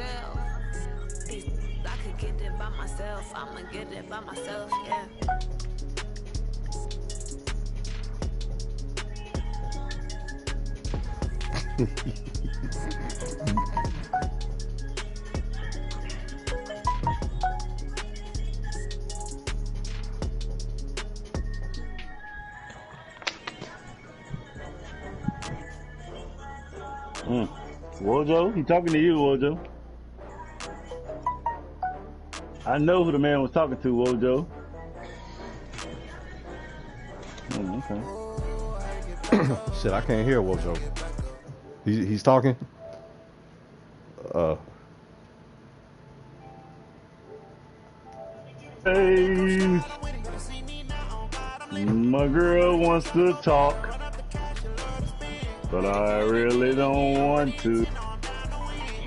myself. I could get it by myself. I'ma get it by myself, yeah. Wojo, he talking to you, Wojo. I know who the man was talking to, Wojo. Okay. Shit, I can't hear Wojo. He's talking. Hey, my girl wants to talk, but I really don't want to.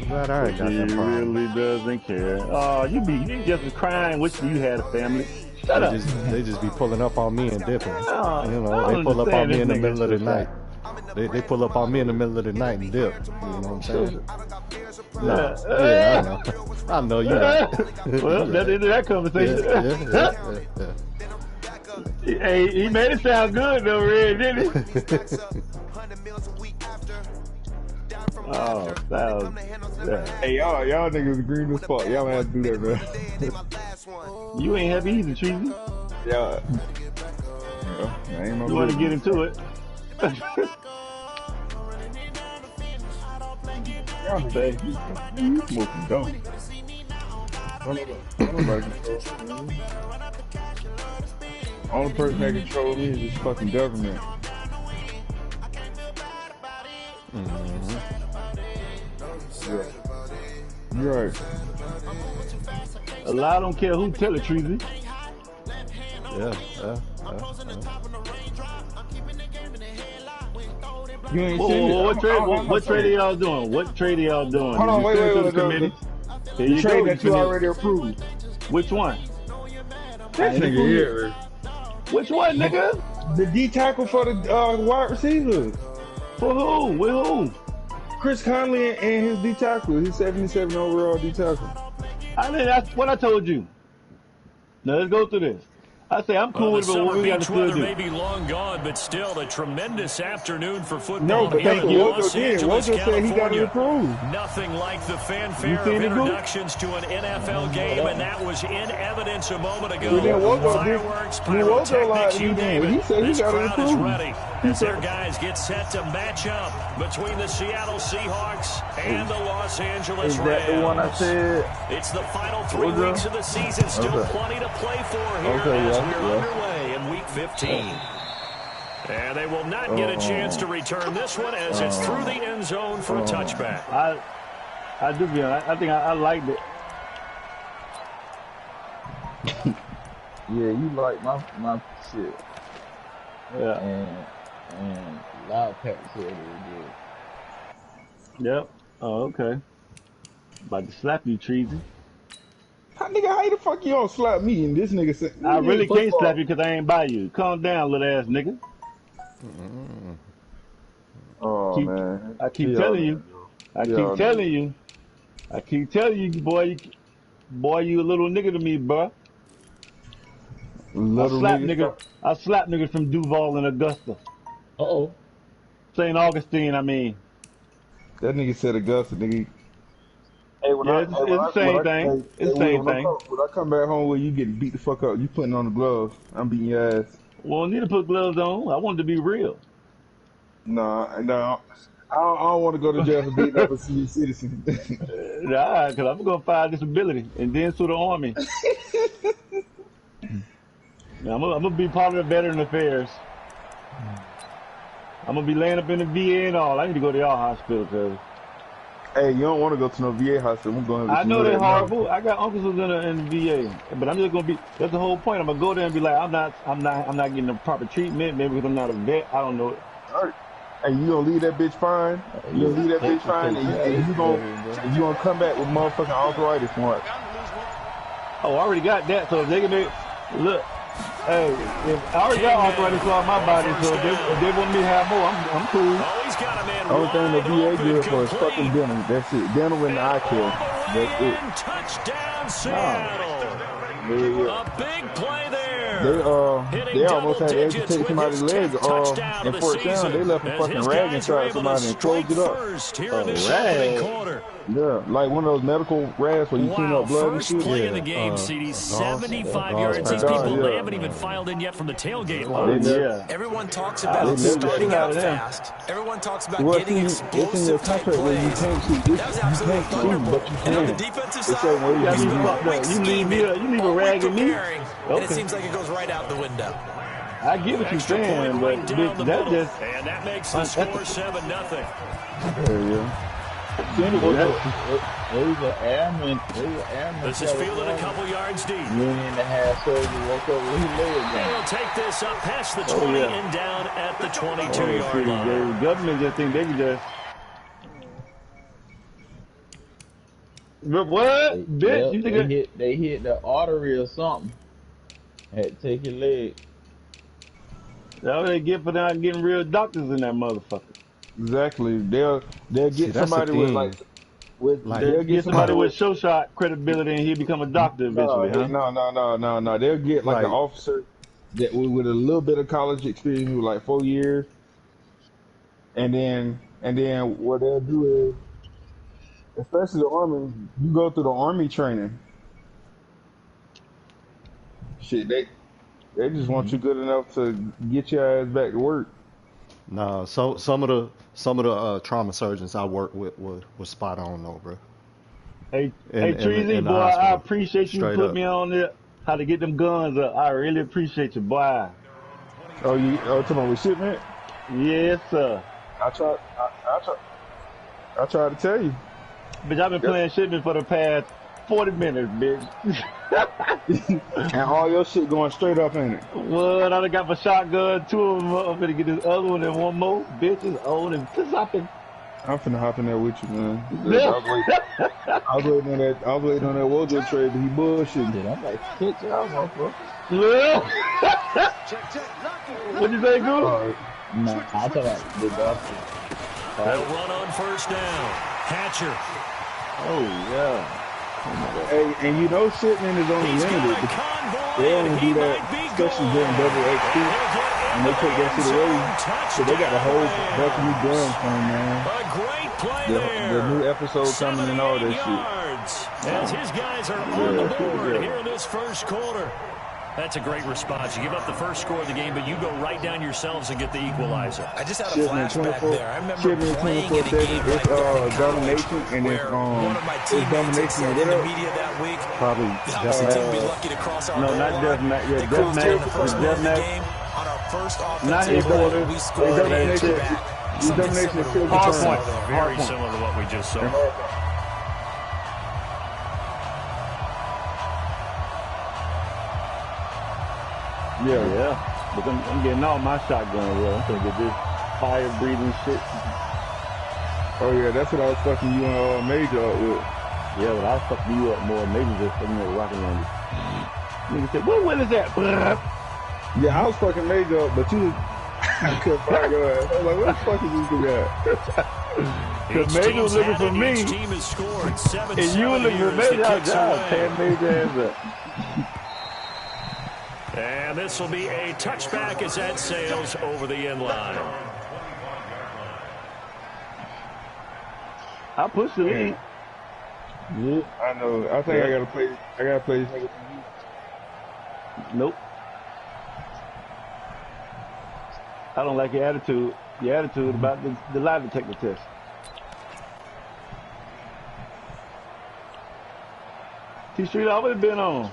But I ain't got she that problem. really doesn't care. Oh, you just crying, wishing you had a family. Shut up. They just be pulling up on me and dipping. Oh, you know, they pull up on me in the middle of the night. They pull up on me in the middle of the night and dip. You know what I'm saying? Nah, yeah, I know you know. Well, that's the end of that conversation. Yeah. Hey, he made it sound good though, Red, didn't he? Oh, yeah. Hey, y'all niggas green as fuck. Y'all have to do that, man. You ain't happy either, Treasy. Yeah. Ain't no you want to get into it? Y'all say, you smoking dope. Only person that control me is this fucking government. Yeah. You're right. A lot don't care who tell it, Treasy. Yeah. You ain't seen it. What trade are y'all doing? What trade are y'all doing? Hold on, wait. The trade that you already approved. Which one? That nigga here. Which one, nigga? The D tackle for the wide receiver. For who? With who? Chris Conley and his D tackle. His 77 overall D tackle. I mean, that's what I told you. Now let's go through this. I say I'm cool with what we got to still do. May be long gone, but still a tremendous afternoon for football. No, but here thank in you. Los Angeles, Wojo said he got it California. approved. Nothing like the fanfare of introductions to an NFL game, and that was in evidence a moment ago. Fireworks, pyrotechnics, you name it. This crowd is ready as their guys get set to match up between the Seattle Seahawks and the Los Angeles Rams. Is that the one I said? It's the final 3 weeks of the season. Still plenty to play for here as we're underway in Week 15. And they will not get a chance to return this one as it's through the end zone for a touchback. I do feel. I think I liked it. Yeah, you like my shit. Yeah. And Loud Pack said it was good. Yep. Oh, okay. About to slap you, Treasy. How the fuck you don't slap me? And this nigga said, I really can't slap you because I ain't by you. Calm down, little ass nigga. Oh, man. I keep telling you. I keep telling you, boy. Boy, you a little nigga to me, bro. I slap niggas from Duval and Augusta. St. Augustine, I mean. That nigga said Augusta, nigga. Hey, it's the same thing. It's the same thing. When I come back home where you getting beat the fuck up, you putting on the gloves. I'm beating your ass. Well, I need to put gloves on. I want it to be real. No. I don't want to go to jail for beating up a senior citizen. Nah, because I'm going to file disability and then sue the Army. I'm going to be part of the Veteran Affairs. I'm going to be laying up in the VA and all. I need to go to y'all hospital, cuz. Hey, you don't want to go to no VA hospital. I'm going. I know they're horrible. I got uncles who's in the VA, but I'm just gonna be. That's the whole point. I'm gonna go there and be like, I'm not getting the proper treatment. Maybe because I'm not a vet. I don't know. All right. And you gonna leave that bitch fine? You gonna leave that bitch fine? And you gonna come back with motherfucking arthritis for it? Oh, I already got that. So if they can make look. Hey, if I already got arthritis on my body, so if they want me to have more, I'm cool. Oh, he's got a man. Only thing the VA good for is fucking dental. That's it. Dental and eye care. and touchdown, Seattle. A big play there. They almost had to take somebody's leg in fourth down. They left a fucking rag inside somebody and closed it up. Rag? Yeah, like one of those medical rags where you clean up blood and shit. First play in the game, CD, 75 yards. These people, they haven't even filed in yet from the tailgate line. Everyone talks about starting out fast. Everyone talks about getting explosive type plays. That was absolutely thunderbolt. And on the defensive side, you leave a rag in me. and it seems like it goes right out the window. I get what you're saying, but that just... And that makes the score 7-0. This is fielded a couple yards deep. They'll take this up past the 20 and down at the 22-yard line. The government just think they can just... What? Bitch, you think they hit the artery or something. Had to take your leg. That's what they get for not getting real doctors in that motherfucker. Exactly. They'll get somebody with they'll get somebody with show shot credibility and he'll become a doctor eventually. No. They'll get like an officer that with a little bit of college experience, with like 4 years, and then what they'll do is, especially the Army, you go through the Army training. Shit, they just want you good enough to get your ass back to work. No, so some of the trauma surgeons I work with was spot on though, bro. Hey, Treasy, boy, I appreciate you putting me on there. How to get them guns up. I really appreciate you, boy. Talking about with shipment? Yes, sir. I tried to tell you. Bitch, I've been playing shipment for the past 40 minutes, bitch. And all your shit going straight up in it. What? I done got my shotgun, 2 of them. I'm gonna get this other one and one more. Bitch is old and piss-hopping. I'm finna hop in there with you, man. I was waiting on that wardrobe trade, but he bullshitting. I'm like, shit, y'all, motherfucker. What'd you say, Goo? No, I'll tell you the doctor. They'll run on first down. Hatcher. Oh, yeah. Hey, and you know shipment is only limited. They only do that, especially during double XP, and they take that shit away. So they got a whole bunch of new guns coming, man. A great play there. The new episode coming and all that shit. As his guys are on the board here in this first quarter. That's a great response. You give up the first score of the game, but you go right down yourselves and get the equalizer. I just had a flashback there. I remember playing in a game like that. Domination, and where one of my teammates had said in the media that week, Probably the opposite team would be lucky to cross our goal line. Deathmatch. They cruised here in the first play of the game. On our first offensive play, we scored an back. Something similar to what we just saw there. Very similar to what we just saw. Yeah. But I'm getting all my shotgun real. I'm gonna get this fire breathing shit. Oh yeah, that's what I was fucking you and Major up with. Yeah, but I was fucking you up more. Maybe just fucking with rocket launcher. Nigga said, what is that? Yeah, I was fucking Major up, but you couldn't find your ass. I was like, what the fuck is this guy? Because Major was looking for me. Team has scored 7 and you were looking for Major. I was tearing Major ass up. And this will be a touchback as that sails over the end line. I pushed the lead. Yeah, I know. I think I gotta play this nigga. Nope. I don't like your attitude. Your attitude about the lie detector test. T-Street always been on.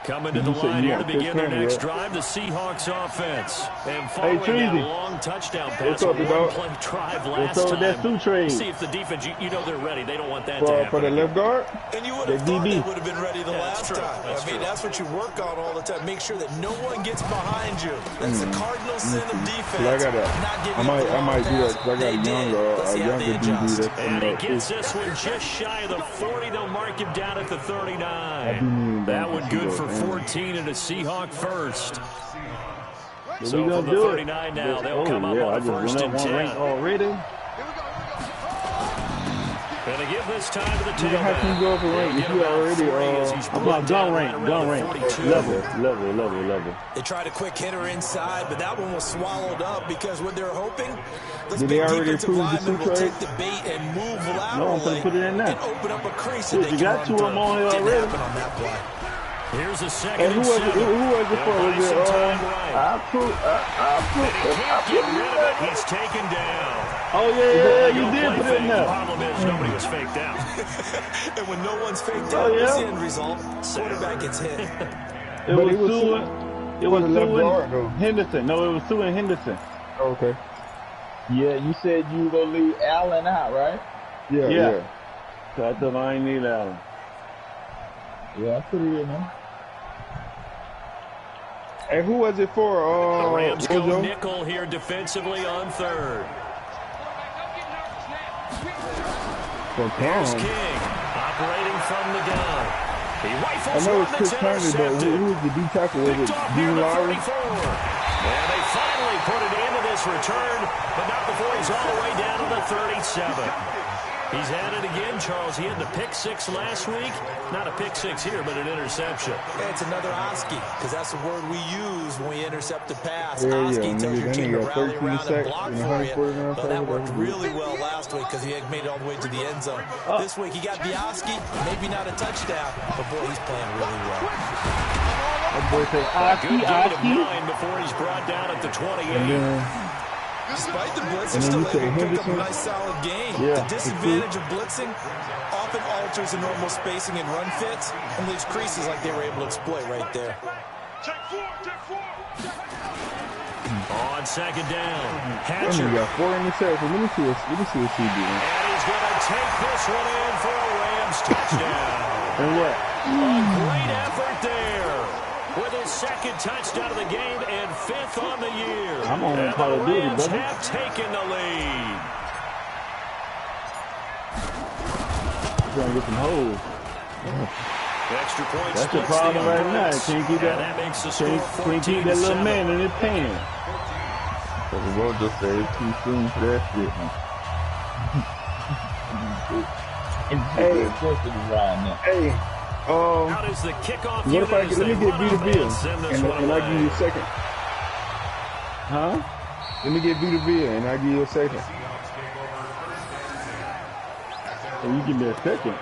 Coming to the line here to begin their next drive, the Seahawks offense. And following that long touchdown pass, a one-play drive last time. See if the defense, you know they're ready. They don't want that to happen. For the left guard? And you would have thought they would have been ready the last time. I mean, that's what you work on all the time. Make sure that no one gets behind you. That's the cardinal sin of defense. I might do that because I got a younger DB that's and he gets this one just shy of the 40. They'll mark him down at the 39. That one good for 14 and a Seahawk first. So from the 39 now, they'll come up on a first and 10. Already. Gonna give this time to the tailback. How can you go for rank if you already gun rank. Level. They tried a quick hitter inside, but that one was swallowed up because what they're hoping, did they already approve the lineman will trade? take the bait and move laterally. No, I'm gonna put it in there. And open up a crease. Dude, you got 2 of them on here already. On that play. Here's a second. And who was it for? Was it He's taken down. Oh yeah, you did put it in there. The problem is nobody was faked out. And when no one's faked out, what's the end result? Quarterback gets hit. It was Sue Henderson. No, it was Sue and Henderson. Okay. Yeah, you said you were gonna leave Allen out, right? Yeah. So I thought I ain't need Allen. Yeah, I put it in there. Hey, who was it for? The Rams go nickel here defensively on third. Here's King, operating from the gun. He rifles one that's intercepted. Who was the D tackle? Was it Dean Lowry? And they finally put it into this return, but not before he's all the way down to the 37. He's at it again, Charles. He had the pick 6 last week. Not a pick 6 here, but an interception. Yeah, it's another Oski, because that's the word we use when we intercept a pass. Oski tells your team to rally around and block for you. Well, that worked really well last week because he had made it all the way to the end zone. This week, he got the Oski, maybe not a touchdown, but boy, he's playing really well. Good gain of 9 before he's brought down at the 28. Despite the blitz, he's still able to pick up a nice solid gain. The disadvantage of blitzing often alters the normal spacing and run fits and leaves creases like they were able to exploit right there. On second down, Hatcher. Got 4 interceptions. Let me see what he did. And he's going to take this one in for a Rams touchdown. And what? A great effort there. With his second touchdown of the game and 5th on the year. I'm on and Call the of Duty, Rams brother. have taken the lead. Trying to get some holes. Extra point. That's the problem right now. Can't keep that makes the score can't keep that little man in his pants. So the world just said it's too soon for that shit. Hey. How does the kickoff What if let me get Vita Villa and I give you a second? Huh? Let me get Vita Villa and I give you a second. And you give me a second.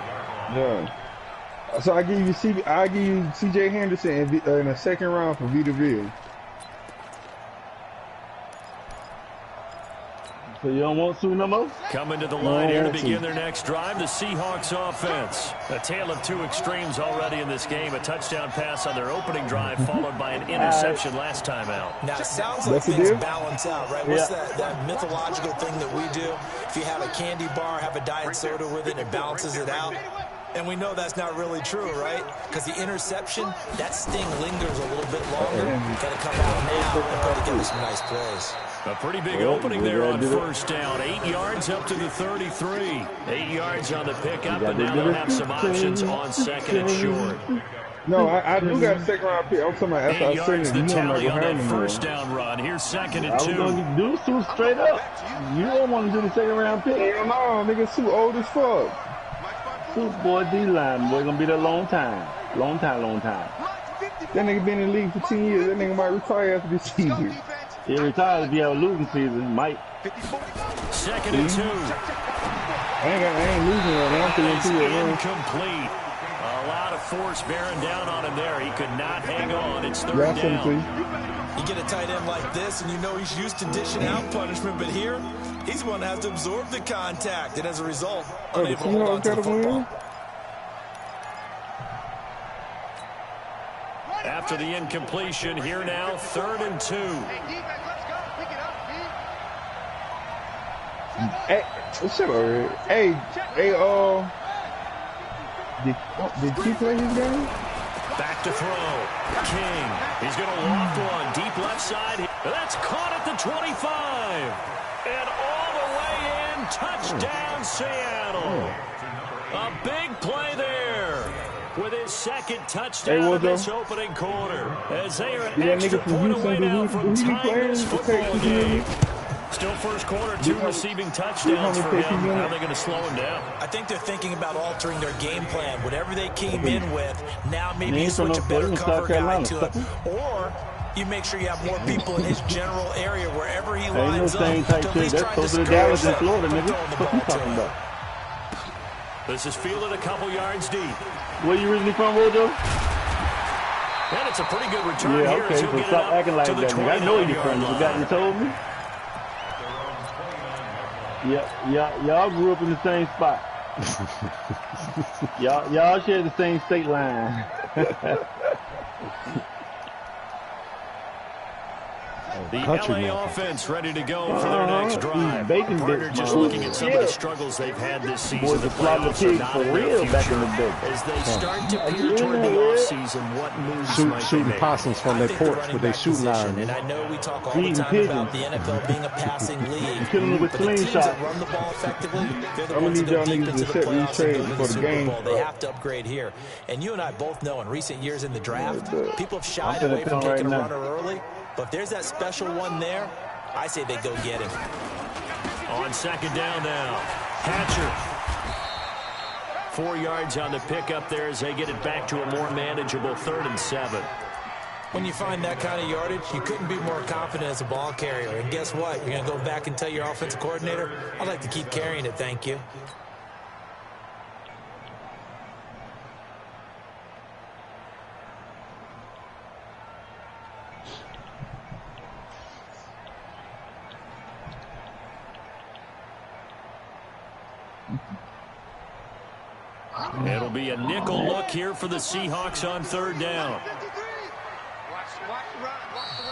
Yeah. So I give you CJ Henderson in a second round for Vita Villa. So you don't want Sue no more? Coming to the line here to begin their next drive, the Seahawks offense. A tale of 2 extremes already in this game. A touchdown pass on their opening drive, followed by an interception last time out. Now, it sounds like things balance out, right? What's that mythological thing that we do? If you have a candy bar, have a diet soda with it, it balances it out. And we know that's not really true, right? Because the interception, that sting lingers a little bit longer. Got to come out now and put together some nice plays. A pretty big opening there on first down. 8 yards up to the 33. 8 yards on the pickup, and now they'll have some options on second and short. No, I do got a second round pick. I'm talking about after 8 yards the tally on that first anymore. down run. Here's second and 2. I was going to do Sue straight up. You don't want to do the second round pick. Hell no, nigga, Sue old as fuck. Sue boy D-line, boy, going to be there a long time. Long time. That nigga been in the league for 10 years. That nigga might retire after this season. He retires if you have a losing season, might. Second and 2. I ain't losing right now. I'm incomplete. A lot of force bearing down on him there. He could not hang on. It's third down. You get a tight end like this, and you know he's used to dishing out punishment, but here, he's the one that has to absorb the contact, and as a result, unable to hold on to the football. After the incompletion, here now, 3rd and 2. Hey, shut up, Hey, did he play his game? Back to throw. King. He's going to loft one deep left side. That's caught at the 25. And all the way in. Touchdown, Seattle. A big play there. with his second touchdown in this opening quarter. As they are an extra point away now from tying this football game. Still first quarter, 2 receiving touchdowns for him. How are they going to slow him down? I think they're thinking about altering their game plan. Whatever they came in with, now maybe you switch a better cover guy to him. Or you make sure you have more people in his general area wherever he lines up to at least try to discourage them from throwing the ball to him. This is fielded a couple yards deep. Where you originally from, Rojo? And it's a pretty good return here. Yeah, okay, so stop acting like that. I know where you're from. You got me told me. Yeah, y'all grew up in the same spot. y'all share the same state line. The LA offense ready to go for their next drive. Partner just looking at some of the struggles they've had this season. The playoffs are not in their future. As they start to peer toward the offseason, what moves might they shooting make? possums from their porch with their shooting iron. And I know we talk all the time about the NFL being a passing league. Killing them with But the teams slingshot. that run the ball effectively, they're the ones that go deep into the playoffs and go to the Super Bowl. They have to upgrade here. And you and I both know in recent years in the draft, people have shied away from taking a runner early. But if there's that special one there, I say they go get him. On second down now, Hatcher. 4 yards on the pickup there as they get it back to a more manageable 3rd and 7. When you find that kind of yardage, you couldn't be more confident as a ball carrier. And guess what? You're going to go back and tell your offensive coordinator, I'd like to keep carrying it, thank you. It'll be a nickel look here for the Seahawks on 3rd down.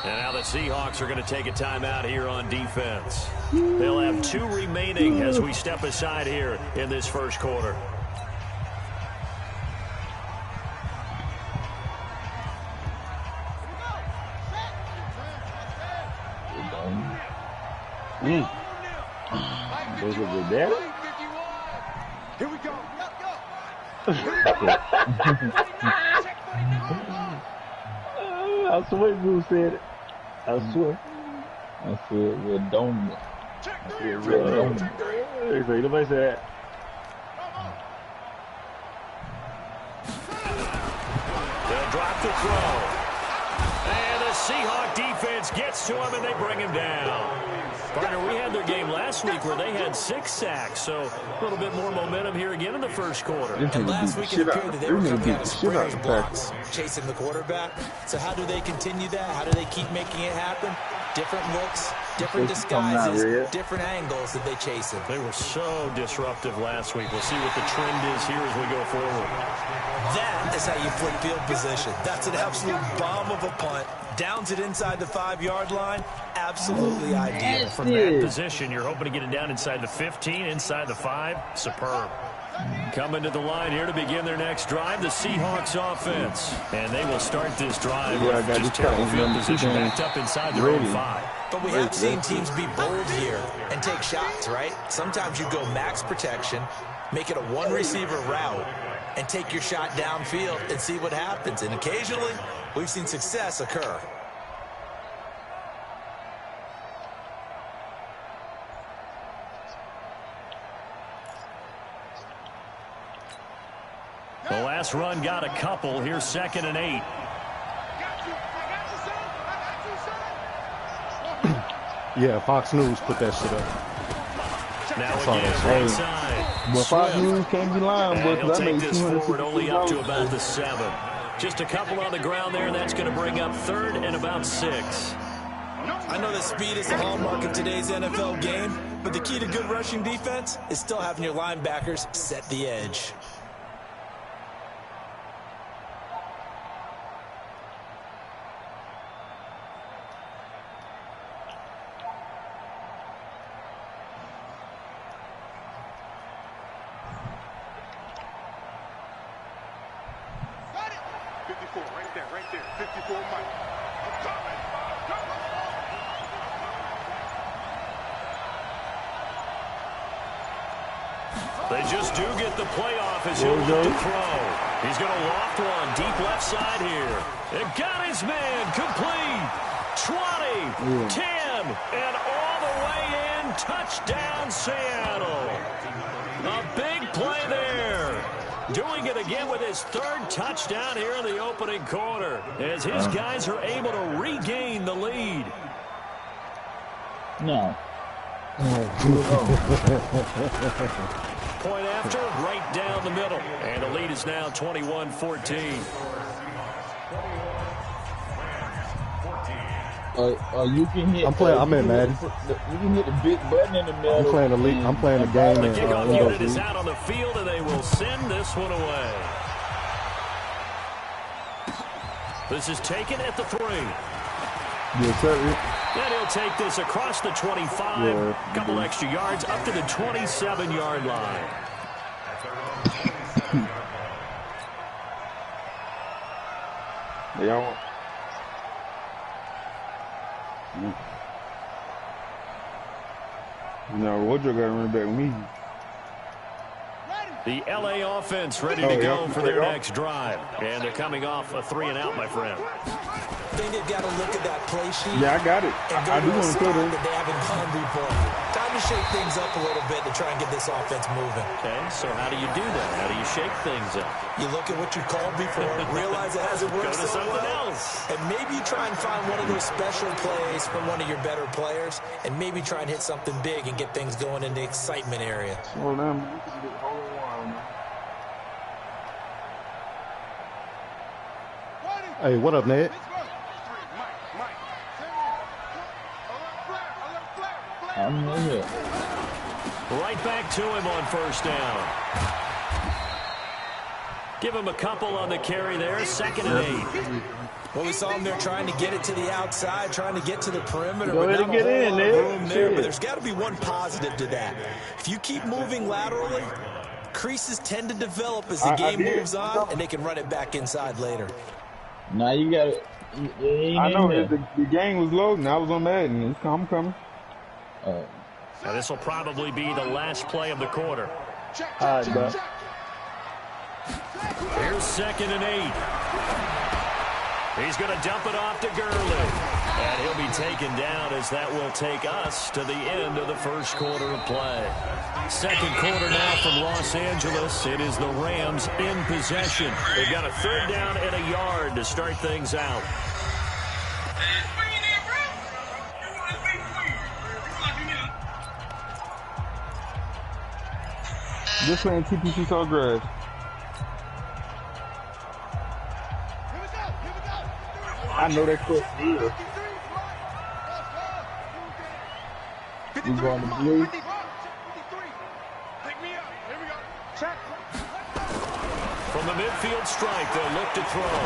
And now the Seahawks are going to take a timeout here on defense. They'll have 2 remaining as we step aside here in this first quarter. Those are the daddy? Here we go. I swear Goose said it. I swear. I feel redundant. I feel redundant. Nobody said that. They'll drop the throw. And the Seahawk defense gets to him and they bring him down. Partner, we had their game last week where they had 6 sacks, so a little bit more momentum here again in the first quarter. And last week it appeared that they were coming out of spraying blocks, chasing the quarterback. So how do they continue that? How do they keep making it happen? Different looks, different disguises, different angles that they chase him. They were so disruptive last week. We'll see what the trend is here as we go forward. That is how you flip field position. That's an absolute bomb of a punt. Downs it inside the 5-yard line. Absolutely ideal. From that position, you're hoping to get it down inside the 15, inside the 5. Superb. Coming to the line here to begin their next drive, the Seahawks offense. And they will start this drive with just terrible field position backed up inside their own 5. But we have seen teams be bold here and take shots, right? Sometimes you go max protection, make it a 1-receiver route, and take your shot downfield and see what happens. And occasionally, we've seen success occur. The last run got a couple. Here's 2nd and 8. Yeah, Fox News put that shit up. Now again, right side. But Fox News can't be lying, but he'll take this forward only up to about the 7. Just a couple on the ground there, and that's going to bring up 3rd and about 6. I know that speed is the hallmark of today's NFL game, but the key to good rushing defense is still having your linebackers set the edge. Right there. 54, Mike. I'm coming. Come on. They just do get the playoff as he'll look to throw. He's going to loft one deep left side here. It got his man complete. 20, 10, and all the way in. Touchdown, Seattle. A big play there. Doing it again with his third touchdown here in the opening quarter as his guys are able to regain the lead. No. Point after, right down the middle. And the lead is now 21-14. You can hit. I'm in Madden. You can hit the big button in the middle. I'm playing the game. The kickoff unit is out on the field, and they will send this one away. This is taken at the 3. And he'll take this across the 25. A couple extra yards up to the 27-yard line. Y'all. No, Woodrow got to run back with me. The LA offense ready to go for their next drive. And they're coming off a 3-and-out, my friend. I think they've got to look at that play sheet. Yeah, I got it. I do want to put it. That they haven't gone before. Time to shake things up a little bit to try and get this offense moving. Okay, so how do you do that? How do you shake things up? You look at what you called before, realize it hasn't worked Go to so something well, else. and maybe you try and find one of those special plays from one of your better players, and maybe try and hit something big and get things going in the excitement area. Slow down. Hey, what up, Ned? I'm in here. Right back to him on first down. Give him a couple on the carry there. 2nd and 8. Well, we saw him there trying to get it to the outside, trying to get to the perimeter. Go ahead and get in there. But there's got to be one positive to that. If you keep moving laterally, creases tend to develop as the game moves on, and they can run it back inside later. Now you got it. I know the game was loading. I was on Madden. I'm coming. Now this will probably be the last play of the quarter. All right, bro. Here's 2nd and 8. He's going to dump it off to Gurley. And he'll be taken down as that will take us to the end of the first quarter of play. Second quarter now from Los Angeles. It is the Rams in possession. They've got a 3rd down and a yard to start things out. Just playing TPC Tall Grass. I know that quick. You going to blue? From the midfield stripe, they'll look to throw.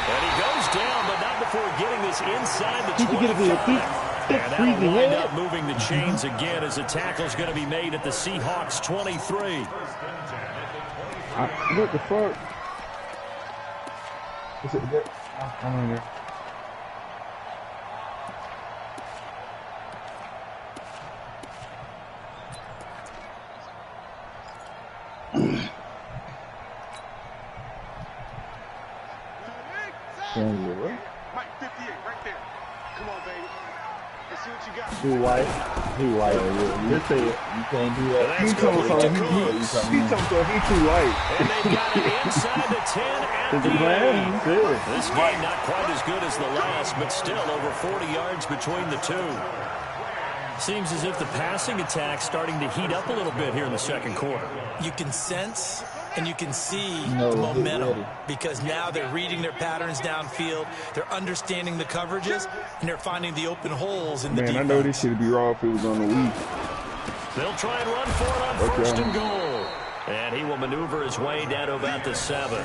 And he goes down, but not before getting this inside the 25. And that'll wind up moving the chains again as the tackle's going to be made at the Seahawks 23. What the fuck? Is it there? I'm in there. Mike 58 right there. Come on, baby. Let's see what you got. He white. Just say it. You can't do that. He too light. And they've got it inside the 10 at the end. This game not quite as good as the last, but still over 40 yards between the two. Seems as if the passing attack's starting to heat up a little bit here in the second quarter. You can sense and you can see the momentum because now they're reading their patterns downfield, they're understanding the coverages, and they're finding the open holes in the defense. I know this should be raw if it was on the week. They'll try and run for it on first and goal. And he will maneuver his way down to about the 7.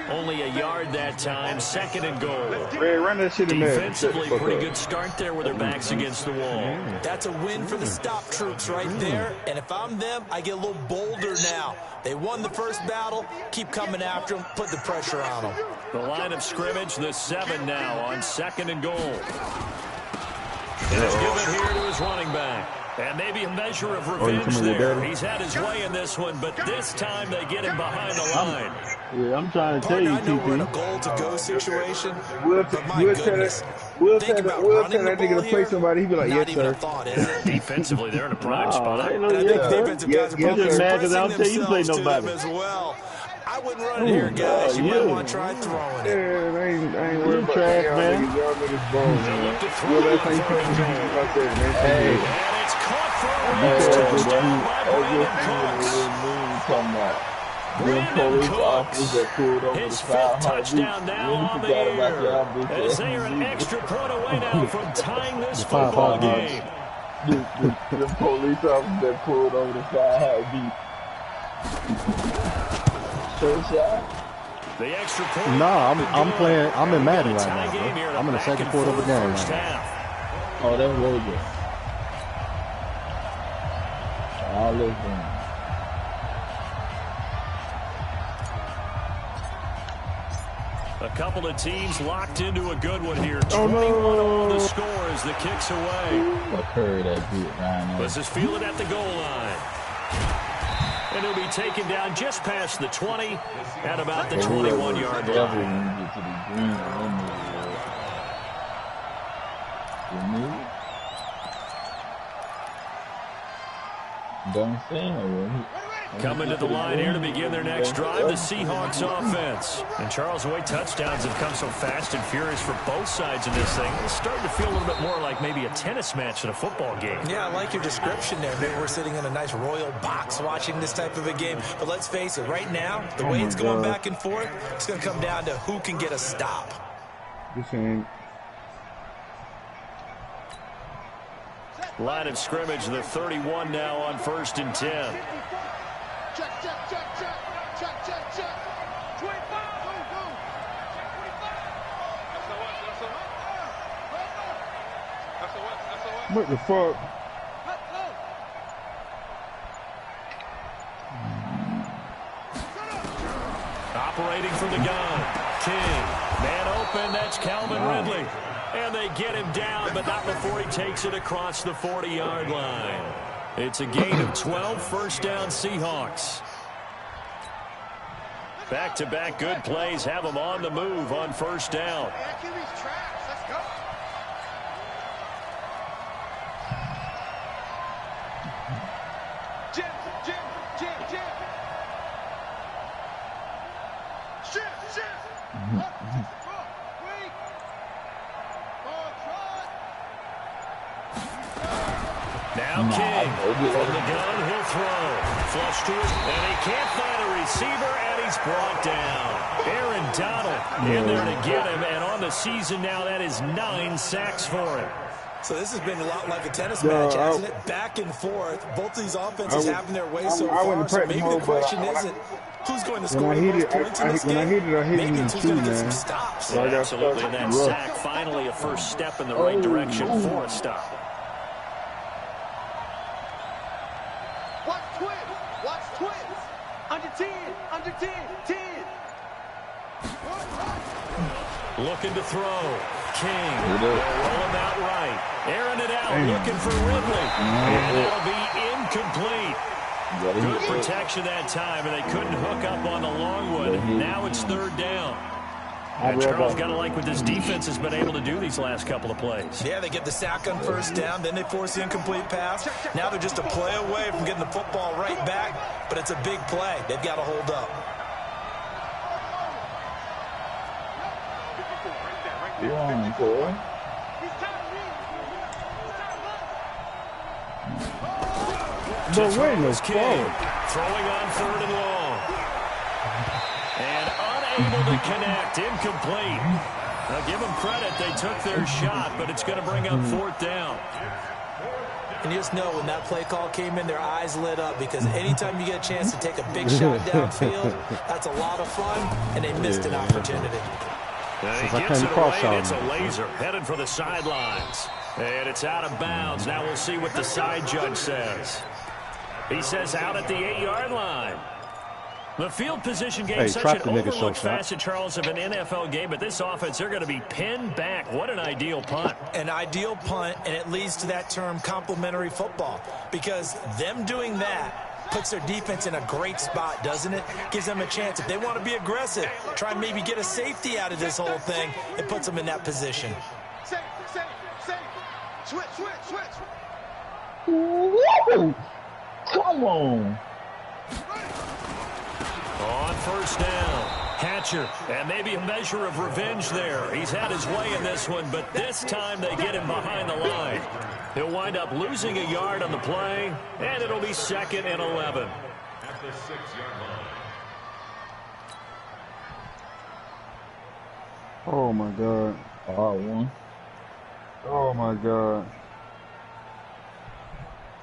Only a yard that time, 2nd and goal. Ray, run that shit in there. Defensively, pretty good start there with their backs against the wall. That's a win for the stop troops right there. And if I'm them, I get a little bolder now. They won the first battle. Keep coming after them. Put the pressure on them. The line of scrimmage, the 7 now on 2nd and goal. And it's given here to his running back. And maybe a measure of revenge there. He's had his way in this one, but this time they get him behind the line. Yeah, I'm trying to tell you, I know we're in a goal-to-go situation, but my goodness. Think about running the ball here. Somebody, he'd be like, not yes, even sir. a thought, is it? Defensively, they're in a prime spot. Ain't no And I think yes, defensive guys are probably expressing themselves to them nobody. as well. I wouldn't run it here, guys. You might want to try throwing it. Yeah, I ain't worried about trash, y'all man. niggas. Y'all niggas bones, man. Look to throw Well, on that's how you third play and goal. like that, man. Hey. And it's caught for a loss. Touchdown by Brandon Cooks. Brandon Cooks, his fifth touchdown now on the year, as they are an extra point away now from tying this football game. The police officers that pulled over the side beat. The extra point. Nah, I'm playing. I'm in Madden right now, bro. I'm in the second quarter of the game right now. Oh, that's really good. All this game. A couple of teams locked into a good one here. 21 all the score as the kicks away. This is fielded at the goal line. And he'll be taken down just past the 20 at about the 21-yard line. Coming to the line here to begin their next drive, the Seahawks offense. And Charles, the way touchdowns have come so fast and furious for both sides in this thing, it's starting to feel a little bit more like maybe a tennis match than a football game. Yeah, I like your description there. Maybe we're sitting in a nice royal box watching this type of a game. But let's face it, right now, the way it's going back and forth, it's going to come down to who can get a stop. Line of scrimmage, the 31 now on 1st and 10. Check, check, check, check, check, check, check. 25, go, go. Check 25. That's What the fuck? Operating from the gun, King. Man open, that's Calvin Ridley. And they get him down, but not before he takes it across the 40-yard line. It's a gain of 12, first down Seahawks. Back-to-back good plays have them on the move on first down. Let's go. Jim. Shift. Now King, from the gun, he'll throw. Flush to it, and he can't find a receiver, and he's brought down. Aaron Donald in there to get him, and on the season now, that is 9 sacks for him. So this has been a lot like a tennis match, hasn't it? Back and forth. Both of these offenses having their way so far. So maybe the question isn't who's going to score the most points in this game. Maybe it's who's going to get some stops. Yeah, absolutely, and that sack finally a first step in the right direction for a stop. Watch twins. Under 10, 10. Looking to throw. King. They'll roll him out right. Airing it out, looking for Ridley. And it'll be incomplete. Good protection that time, and they couldn't hook up on the Longwood. Now it's third down. And Charles got to like what this defense has been able to do these last couple of plays. Yeah, they get the sack on first down, then they force the incomplete pass. Now they're just a play away from getting the football right back, but it's a big play. They've got to hold up. But wait, no King throwing on third and long. And unable to connect, incomplete. Now give them credit, they took their shot, but it's going to bring up fourth down. And you just know when that play call came in, their eyes lit up, because anytime you get a chance to take a big shot downfield, that's a lot of fun, and they missed an opportunity. And he gets it away, it's a laser, headed for the sidelines. And it's out of bounds. Now we'll see what the side judge says. He says out at the 8-yard line. The field position game, such an overlooked facet, Charles, of an NFL game, but this offense, they're going to be pinned back. What an ideal punt. An ideal punt, and it leads to that term complementary football, because them doing that puts their defense in a great spot, doesn't it? Gives them a chance. If they want to be aggressive, try and maybe get a safety out of this whole thing, it puts them in that position. Safe. Switch. Woo! Come on. On first down, Hatcher, and maybe a measure of revenge there. He's had his way in this one, but this time they get him behind the line. He'll wind up losing a yard on the play, and it'll be 2nd and 11. At the 6-yard line. Oh, my God. R1. Oh, my God.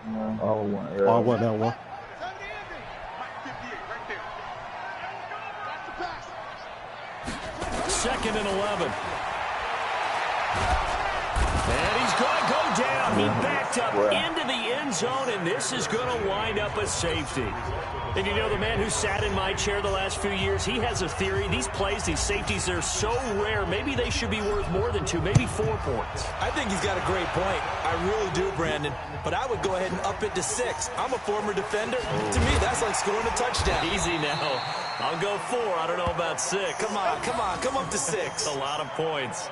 R1. R1, L1. 2nd and 11. And he's going to go down. He backed up into the end zone, and this is going to wind up a safety. And you know, the man who sat in my chair the last few years, he has a theory. These plays, these safeties, they're so rare. Maybe they should be worth more than 2, maybe 4 points. I think he's got a great point. I really do, Brandon. But I would go ahead and up it to 6. I'm a former defender. To me, that's like scoring a touchdown. Easy now. I'll go 4. I don't know about 6. Come on. Come up to 6. A lot of points.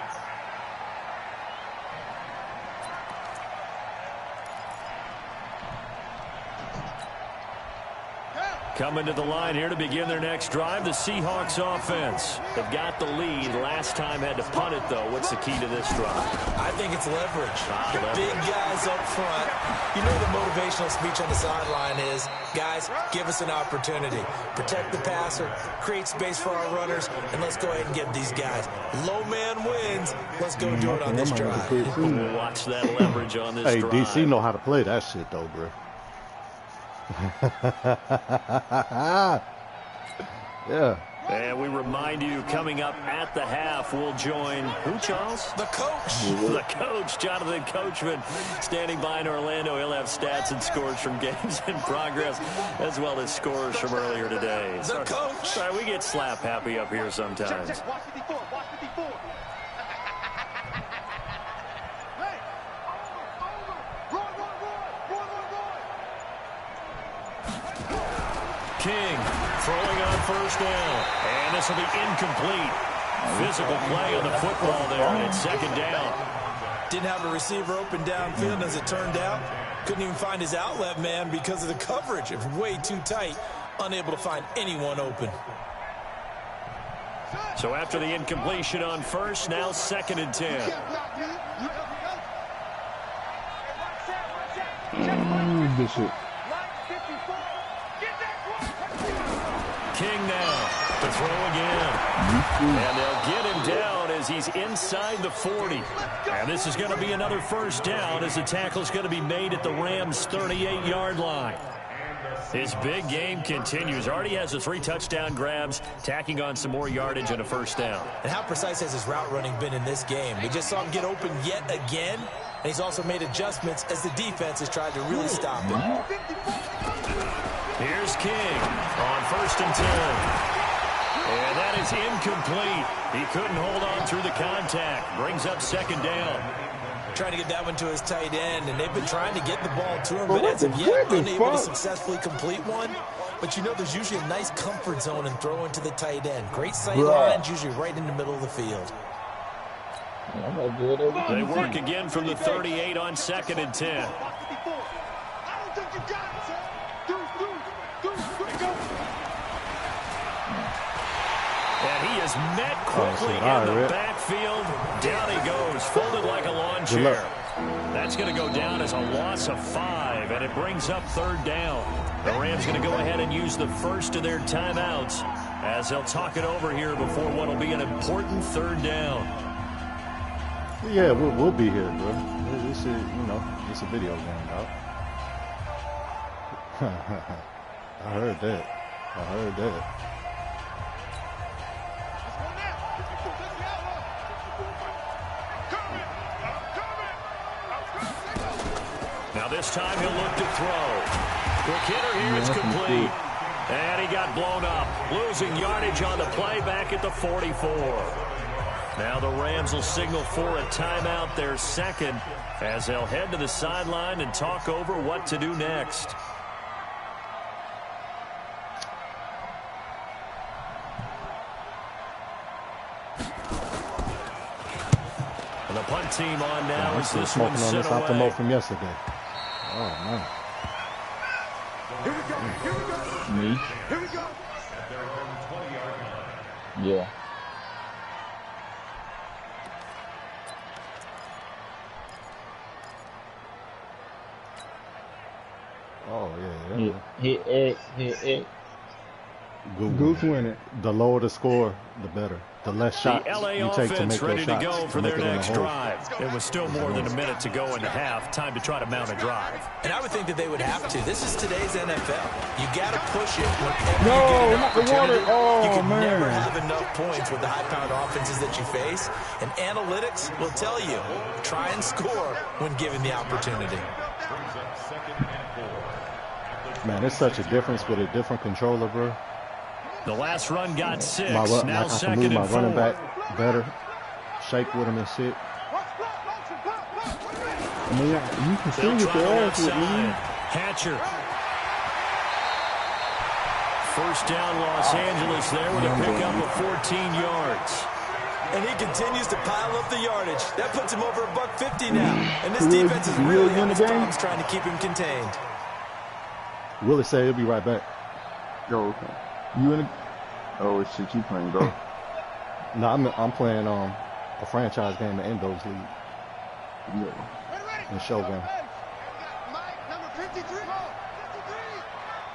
Coming to the line here to begin their next drive, the Seahawks offense. They've got the lead. Last time had to punt it, though. What's the key to this drive? I think it's leverage. The big guys up front. You know the motivational speech on the sideline is, guys, give us an opportunity. Protect the passer, create space for our runners, and let's go ahead and get these guys. Low man wins. Let's go do it on this drive. We'll watch that leverage on this drive. Hey, DC know how to play that shit, though, bro. Yeah. And we remind you, coming up at the half, we'll join who, Charles? The coach. The coach, Jonathan Coachman, standing by in Orlando. He'll have stats and scores from games in progress, as well as scores from earlier today. The coach. Sorry, we get slap happy up here sometimes. Check. Watch 54. Hey. Run. King throwing on first down. And this will be incomplete. Physical play on the football there, and it's 2nd down. Didn't have a receiver open downfield, as it turned out. Couldn't even find his outlet man because of the coverage. It was way too tight. Unable to find anyone open. So after the incompletion on first, now 2nd and 10. This shit. King now to throw again. And they'll get him down as he's inside the 40. And this is going to be another first down as the tackle's going to be made at the Rams' 38-yard line. His big game continues. Already has the 3 touchdown grabs, tacking on some more yardage and a first down. And how precise has his route running been in this game? We just saw him get open yet again, and he's also made adjustments as the defense has tried to really stop him. Here's King on 1st and 10. And that is incomplete. He couldn't hold on through the contact. Brings up 2nd down. Trying to get that one to his tight end, and they've been trying to get the ball to him, but as of yet, unable to successfully complete one. But you know, there's usually a nice comfort zone in throwing to the tight end. Great sight lines, usually right in the middle of the field. They work again from the 38 on 2nd and 10. And he is met quickly in the backfield. Down he goes, folded like a lawn chair. That's going to go down as a loss of 5, and it brings up 3rd down. The Rams going to go ahead and use the first of their timeouts as they'll talk it over here before what will be an important 3rd down. Yeah, we'll be here, bro. This is, you know, it's a video game, dog. I heard that. Now this time he'll look to throw. Quick hitter here, it's complete. And he got blown up, losing yardage on the play back at the 44. Now the Rams will signal for a timeout, their second, as they'll head to the sideline and talk over what to do next. And the punt team on now as this one sent away. From yesterday. Oh, man. Here we go. Here we go. Me? Here we go. Yeah. Oh, yeah. Hit X. Goose winning. The lower the score, the better. The less shots the LA you take to make ready those to shots. go for their next drive. It was still more than a minute to go in the half. Time to try to mount a drive. And I would think that they would have to. This is today's NFL. You got to push it whenever No, you get an not the opportunity. water. Oh, you can man. never have enough points with the high-powered offenses that you face. And analytics will tell you, try and score when given the opportunity. Man, it's such a difference with a different controller, bro. The last run got 6. Now I can second move my and 4. running back better. Shake with him and shit. I mean, you can They'll see with try the the ass with me. outside. Hatcher. First down, Los Angeles there with a pickup of 14 yards. And he continues to pile up the yardage. That puts him over $150 now. And this defense is really having his problems trying to keep him contained. Willie said he'll be right back. Yo, okay. You in the... Oh, shit, you playing go. No, I'm playing a franchise game in Endo's league. Yeah. In Shogun. Mike, number 53. 53.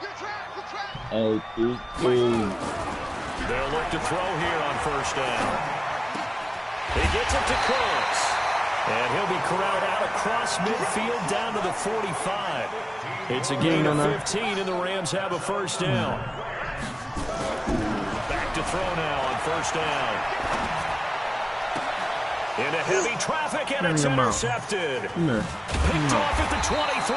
Good track. Hey, They'll look to throw here on first down. He gets it to Cooks. And he'll be corralled out across midfield down to the 45. It's a gain of 15, and the Rams have a first down. Back to throw now on first down. Into heavy traffic, and it's intercepted. Picked off at the 23.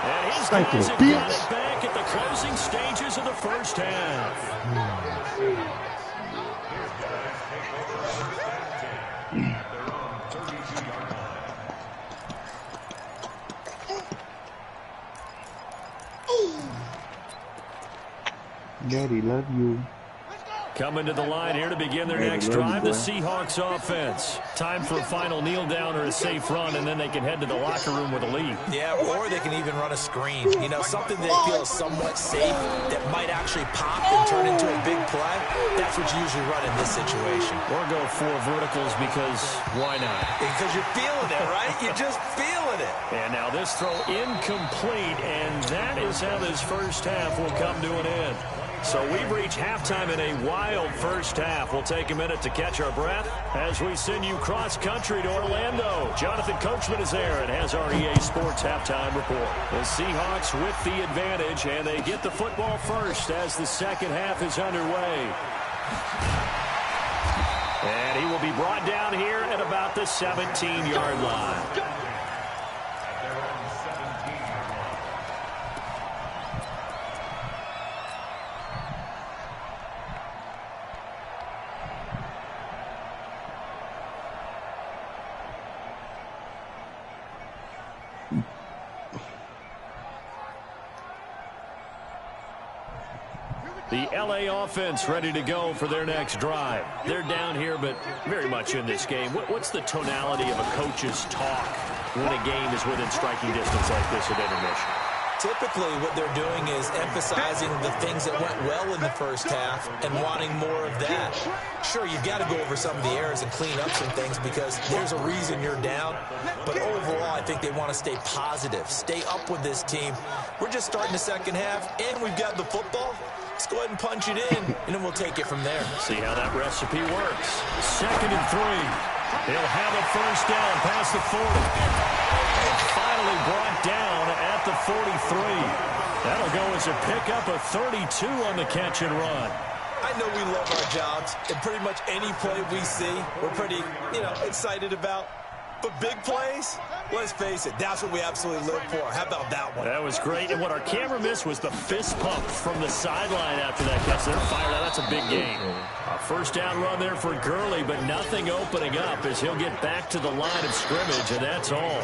And his guys have got it back at the closing stages of the first half. Daddy, love you. Coming to the line here to begin their next drive, the Seahawks offense. Time for a final kneel down or a safe run, and then they can head to the locker room with a lead. Yeah, or they can even run a screen. You know, something they feel is somewhat safe that might actually pop and turn into a big play. That's what you usually run in this situation. Or go 4 verticals because why not? Because you're feeling it, right? You're just feeling it. And now this throw incomplete, and that is how this first half will come to an end. So we've reached halftime in a wild first half. We'll take a minute to catch our breath as we send you cross-country to Orlando. Jonathan Coachman is there and has our EA Sports halftime report. The Seahawks with the advantage, and they get the football first as the second half is underway. And he will be brought down here at about the 17-yard line. The LA offense ready to go for their next drive. They're down here, but very much in this game. What's the tonality of a coach's talk when a game is within striking distance like this at intermission? Typically, what they're doing is emphasizing the things that went well in the first half and wanting more of that. Sure, you've got to go over some of the errors and clean up some things because there's a reason you're down. But overall, I think they want to stay positive, stay up with this team. We're just starting the second half, and we've got the football. Let's go ahead and punch it in, and then we'll take it from there. See how that recipe works. 2nd and 3. He'll have a first down past the 40. And finally brought down at the 43. That'll go as a pickup of 32 on the catch and run. I know we love our jobs, and pretty much any play we see, we're pretty, excited about. For big plays, let's face it, that's what we absolutely live for. How about that one? That was great. And what our camera missed was the fist pump from the sideline after that catch. They're fired out. That's a big game. A first down run there for Gurley, but nothing opening up as he'll get back to the line of scrimmage, and that's all.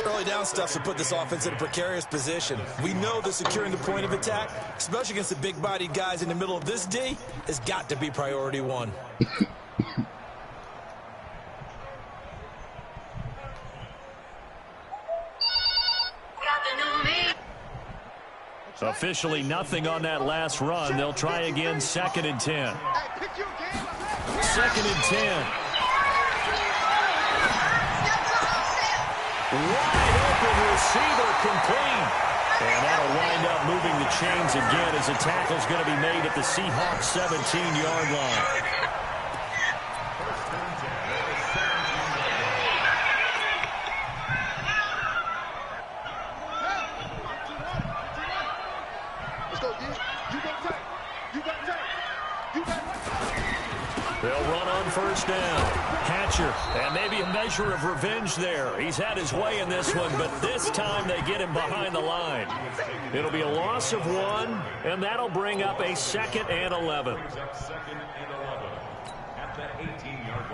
Early down stuff to put this offense in a precarious position. We know that securing the point of attack, especially against the big-bodied guys in the middle of this D, has got to be priority one. Officially nothing on that last run. They'll try again, 2nd and 10. 2nd and 10. Wide open receiver complete. And that'll wind up moving the chains again as a tackle's going to be made at the Seahawks 17-yard line. They'll run on first down. Hatcher, and maybe a measure of revenge there. He's had his way in this one, but this time they get him behind the line. It'll be a loss of 1, and that'll bring up a 2nd and 11. Second and 11 at the 18-yard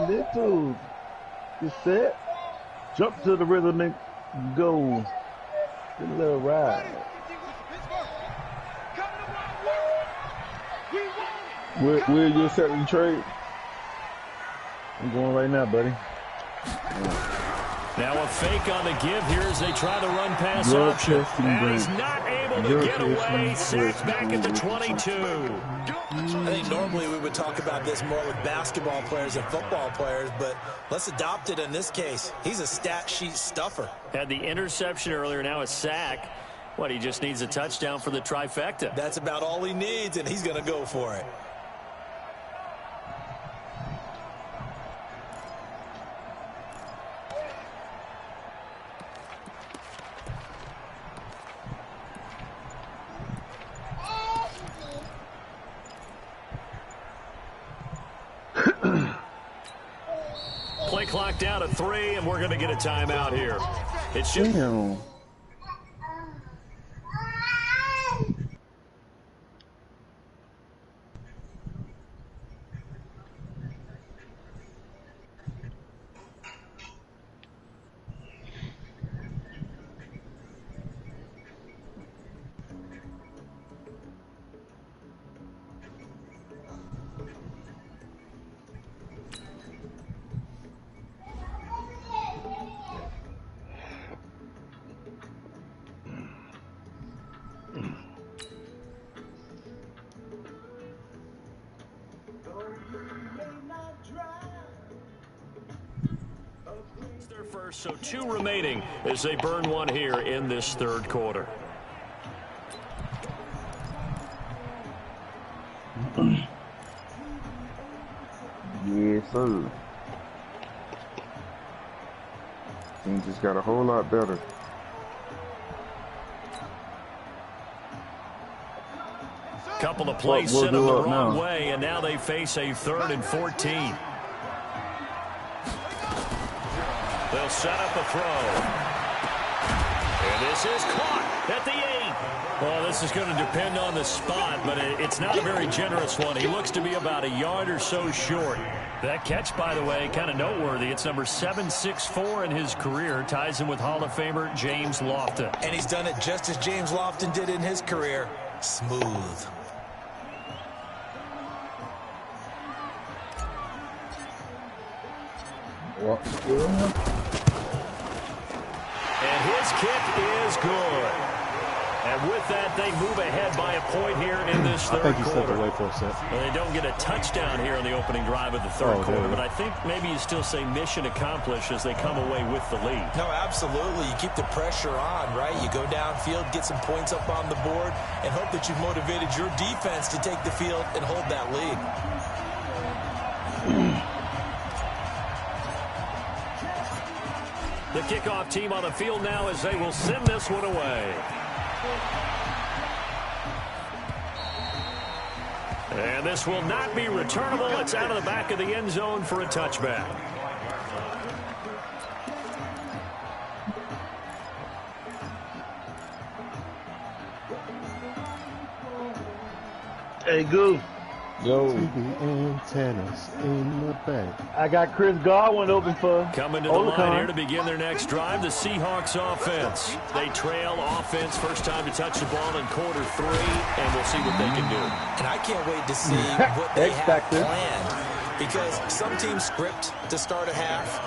line. Little. Get set. Jump to the rhythm and go. Get a little ride. Will you set the trade? I'm going right now, buddy. Now a fake on the give here as they try the run pass option. And he's not able to get away. Sacked back at the 22. I think normally we would talk about this more with basketball players and football players, but let's adopt it in this case. He's a stat sheet stuffer. Had the interception earlier, now a sack. What, he just needs a touchdown for the trifecta. That's about all he needs, and he's going to go for it. Play clock down to 3, and we're going to get a timeout here. It's just... Damn. So 2 remaining as they burn one here in this 3rd quarter. Yes, sir. Team just got a whole lot better. Couple of plays sent them the wrong way, and now they face a 3rd and 14. They'll set up a throw. And this is caught at the 8. Well, this is going to depend on the spot, but it's not a very generous one. He looks to be about a yard or so short. That catch, by the way, kind of noteworthy. It's number 764 in his career. Ties him with Hall of Famer James Lofton. And he's done it just as James Lofton did in his career. Smooth. And his kick is good. And with that, they move ahead by a point here in this 3rd quarter. I think he stepped away for a sec. Well, they don't get a touchdown here on the opening drive of the 3rd quarter, but I think maybe you still say mission accomplished as they come away with the lead. No, absolutely. You keep the pressure on, right? You go downfield, get some points up on the board, and hope that you've motivated your defense to take the field and hold that lead. The kickoff team on the field now as they will send this one away. And this will not be returnable. It's out of the back of the end zone for a touchback. Hey, Goose. Yo. TV antennas in the back. I got Chris Godwin open for coming to the line here to begin their next drive. The Seahawks offense. They trail offense. First time to touch the ball in quarter 3, and we'll see what they can do. And I can't wait to see what they have planned. Because some teams script to start a half.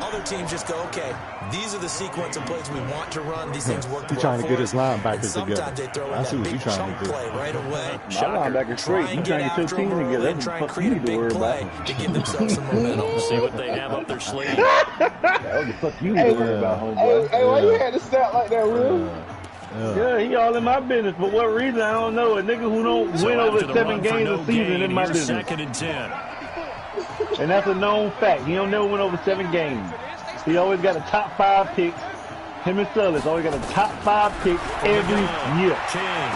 Other teams just go, okay, these are the sequence of plays we want to run. These things work well. He's trying to get his linebackers together. Sometimes they throw in that big chunk play right away. My linebacker straight. He's trying to get your team together. That's try what and create a you need to worry big play about. to give themselves some momentum. See what they have up their sleeve. What the fuck you need to worry about, homeboy? Hey, why you had to start like that, Will? Yeah, he all in my business. For what reason, I don't know. A nigga who don't win over 7 games a season in my business. 2nd and 10. And that's a known fact. He don't never win over 7 games. He always got a top 5 picks. Him and Sullis always got a top 5 picks every year. King.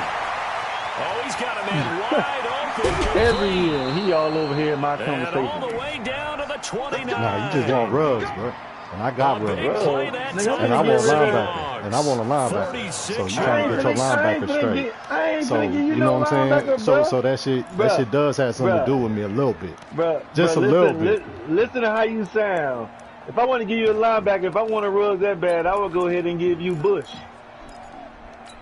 Oh, he's got a man wide open. Every year. He all over here in my And conversation. all the way down to the 29. Nah, you just want rugs, bro. And I got rugs. Big play that Nigga, time. And I want against the linebacker. Dogs. And I want a linebacker. 46 So you trying to get your linebacker straight. I ain't So gonna give you know what I'm saying? So that shit does have something to do with me a little bit. Just a little bit. Listen to how you sound. If I want to give you a linebacker, if I want to rug that bad, I would go ahead and give you Bush.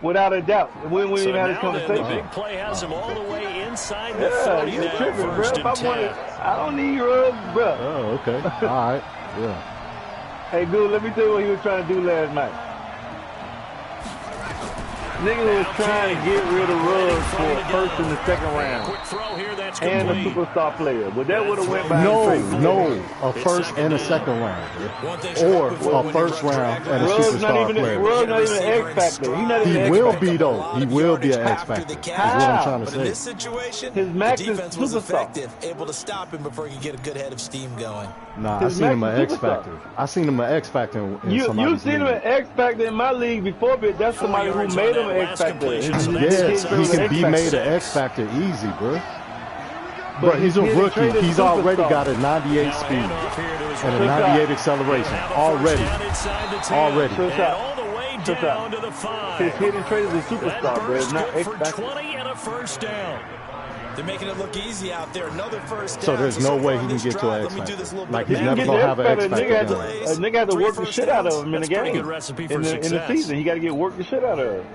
Without a doubt. We wouldn't even have this conversation. The big play has him all the way inside the 40 you're now. tripping, bro. First If I and wanted, 10. I don't need rugs, bro. Oh, okay. All right. Yeah. Hey, dude, let me tell you what he was trying to do last night. Nigga was trying to get rid of rugs for a first and the second round. Quick throw here, that's And a complete. superstar player. But that would have went by No, straight. a first and a second round. Or a first round and a Ruggs not superstar even player. Ruggs not even an X factor. He's not even He an will X factor. be, though. He will be an X factor. Is what I'm trying to But in this say. situation, His max the is defense was superstar. effective, able to stop him before he could get a good head of steam going. Nah, I His seen him max an is X factor. I seen him an X factor in You somebody's seen him league. an X factor in my league before, but that's somebody who made him an X factor. Yes, he can be made an X factor easy, bro. Bro, he's a rookie. He's already got a 98 speed and a 98 acceleration. Already. So And all the way down to the 5. His hidden trade is a superstar, bro. It's not X for factor. 20 and a first down. They're making it look easy out there. Another first down. So there's no way he can get to an X factor. Like he's never gonna have an X factor. A nigga had to work the shit out of him in the game. Good recipe for In the season, he got to get work the shit out of him.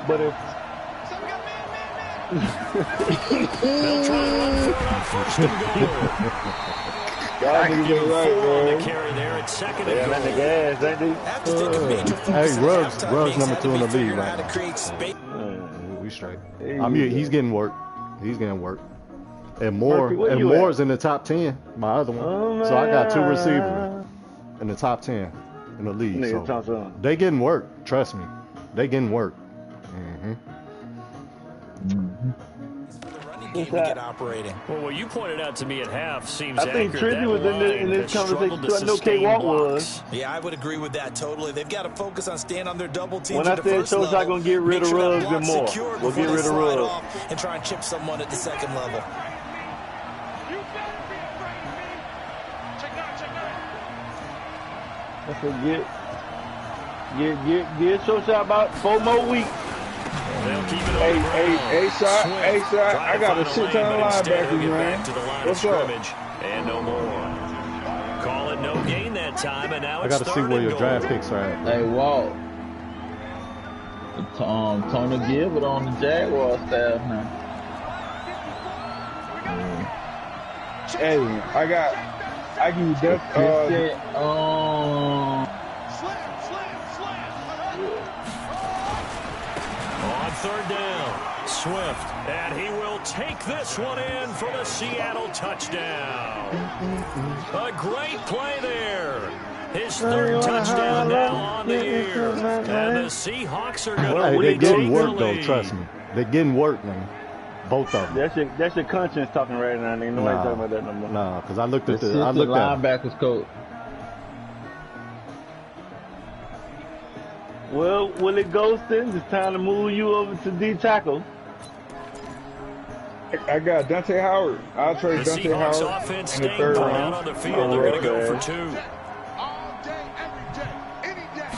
But if They'll try to run for it on first and goal. y'all niggas get right, Four on the bro. carry there at 2nd Yeah, and that goal. nigga ass, ain't he? Have to take a major focus Hey, at Ruggs halftime means number have 2 to in be the league figuring out how right to now. create space. We straight. There I you mean, go. he's getting work. He's getting work. And Murphy, where you Moore's at? in the top 10, my other one. Oh, So I got 2 man. receivers in the top 10 in the league. Nigga, So Thompson. they getting work. Trust me. They getting work. Game to get operating. Well, what you pointed out to me at half seems I think accurate. Trizzy That was in line this has struggled conversation to too. I know K. sustain Walk blocks. was. Yeah, I would agree with that totally. They've got to focus on staying on their double teams When I at the said first Show's not level. gonna get rid Make of sure that Ruggs and block's more. secured We'll before get they rid of slide Ruggs. off and try and chip someone at the second level. I said, get Showshot about 4 more weeks. They'll keep it Hey, on the ground. Shot, Swift hey, Shot, trying I to got a find shit ton lane, of but instead linebackers, he'll get man. back to the line What's of up? scrimmage and no more. Call it no gain that time, and now I it's got to see 3rd where and your goal. draft picks are at. Hey, Walt. Tony Gilbert on the Jaguar staff now. Hey, I give you depth. On 3rd down, Swift, and he will take this one in for the Seattle touchdown. A great play there. His 3rd touchdown now on the year. And the Seahawks are going to Hey, they retake getting the work, though. lead. Trust me. They getting work, man. Both of them. That's your conscience talking right now. Nigga. Nobody talking about that no more. Nah, because I looked at This the. I is the looked at. linebackers coach. Well, Willie Ghostin, it's time to move you over to D tackle. I got Dante Howard. I'll trade Dante Seahawks Howard offense in the staying third put round. out on the field. They're going to go for 2. All day, every day, any day.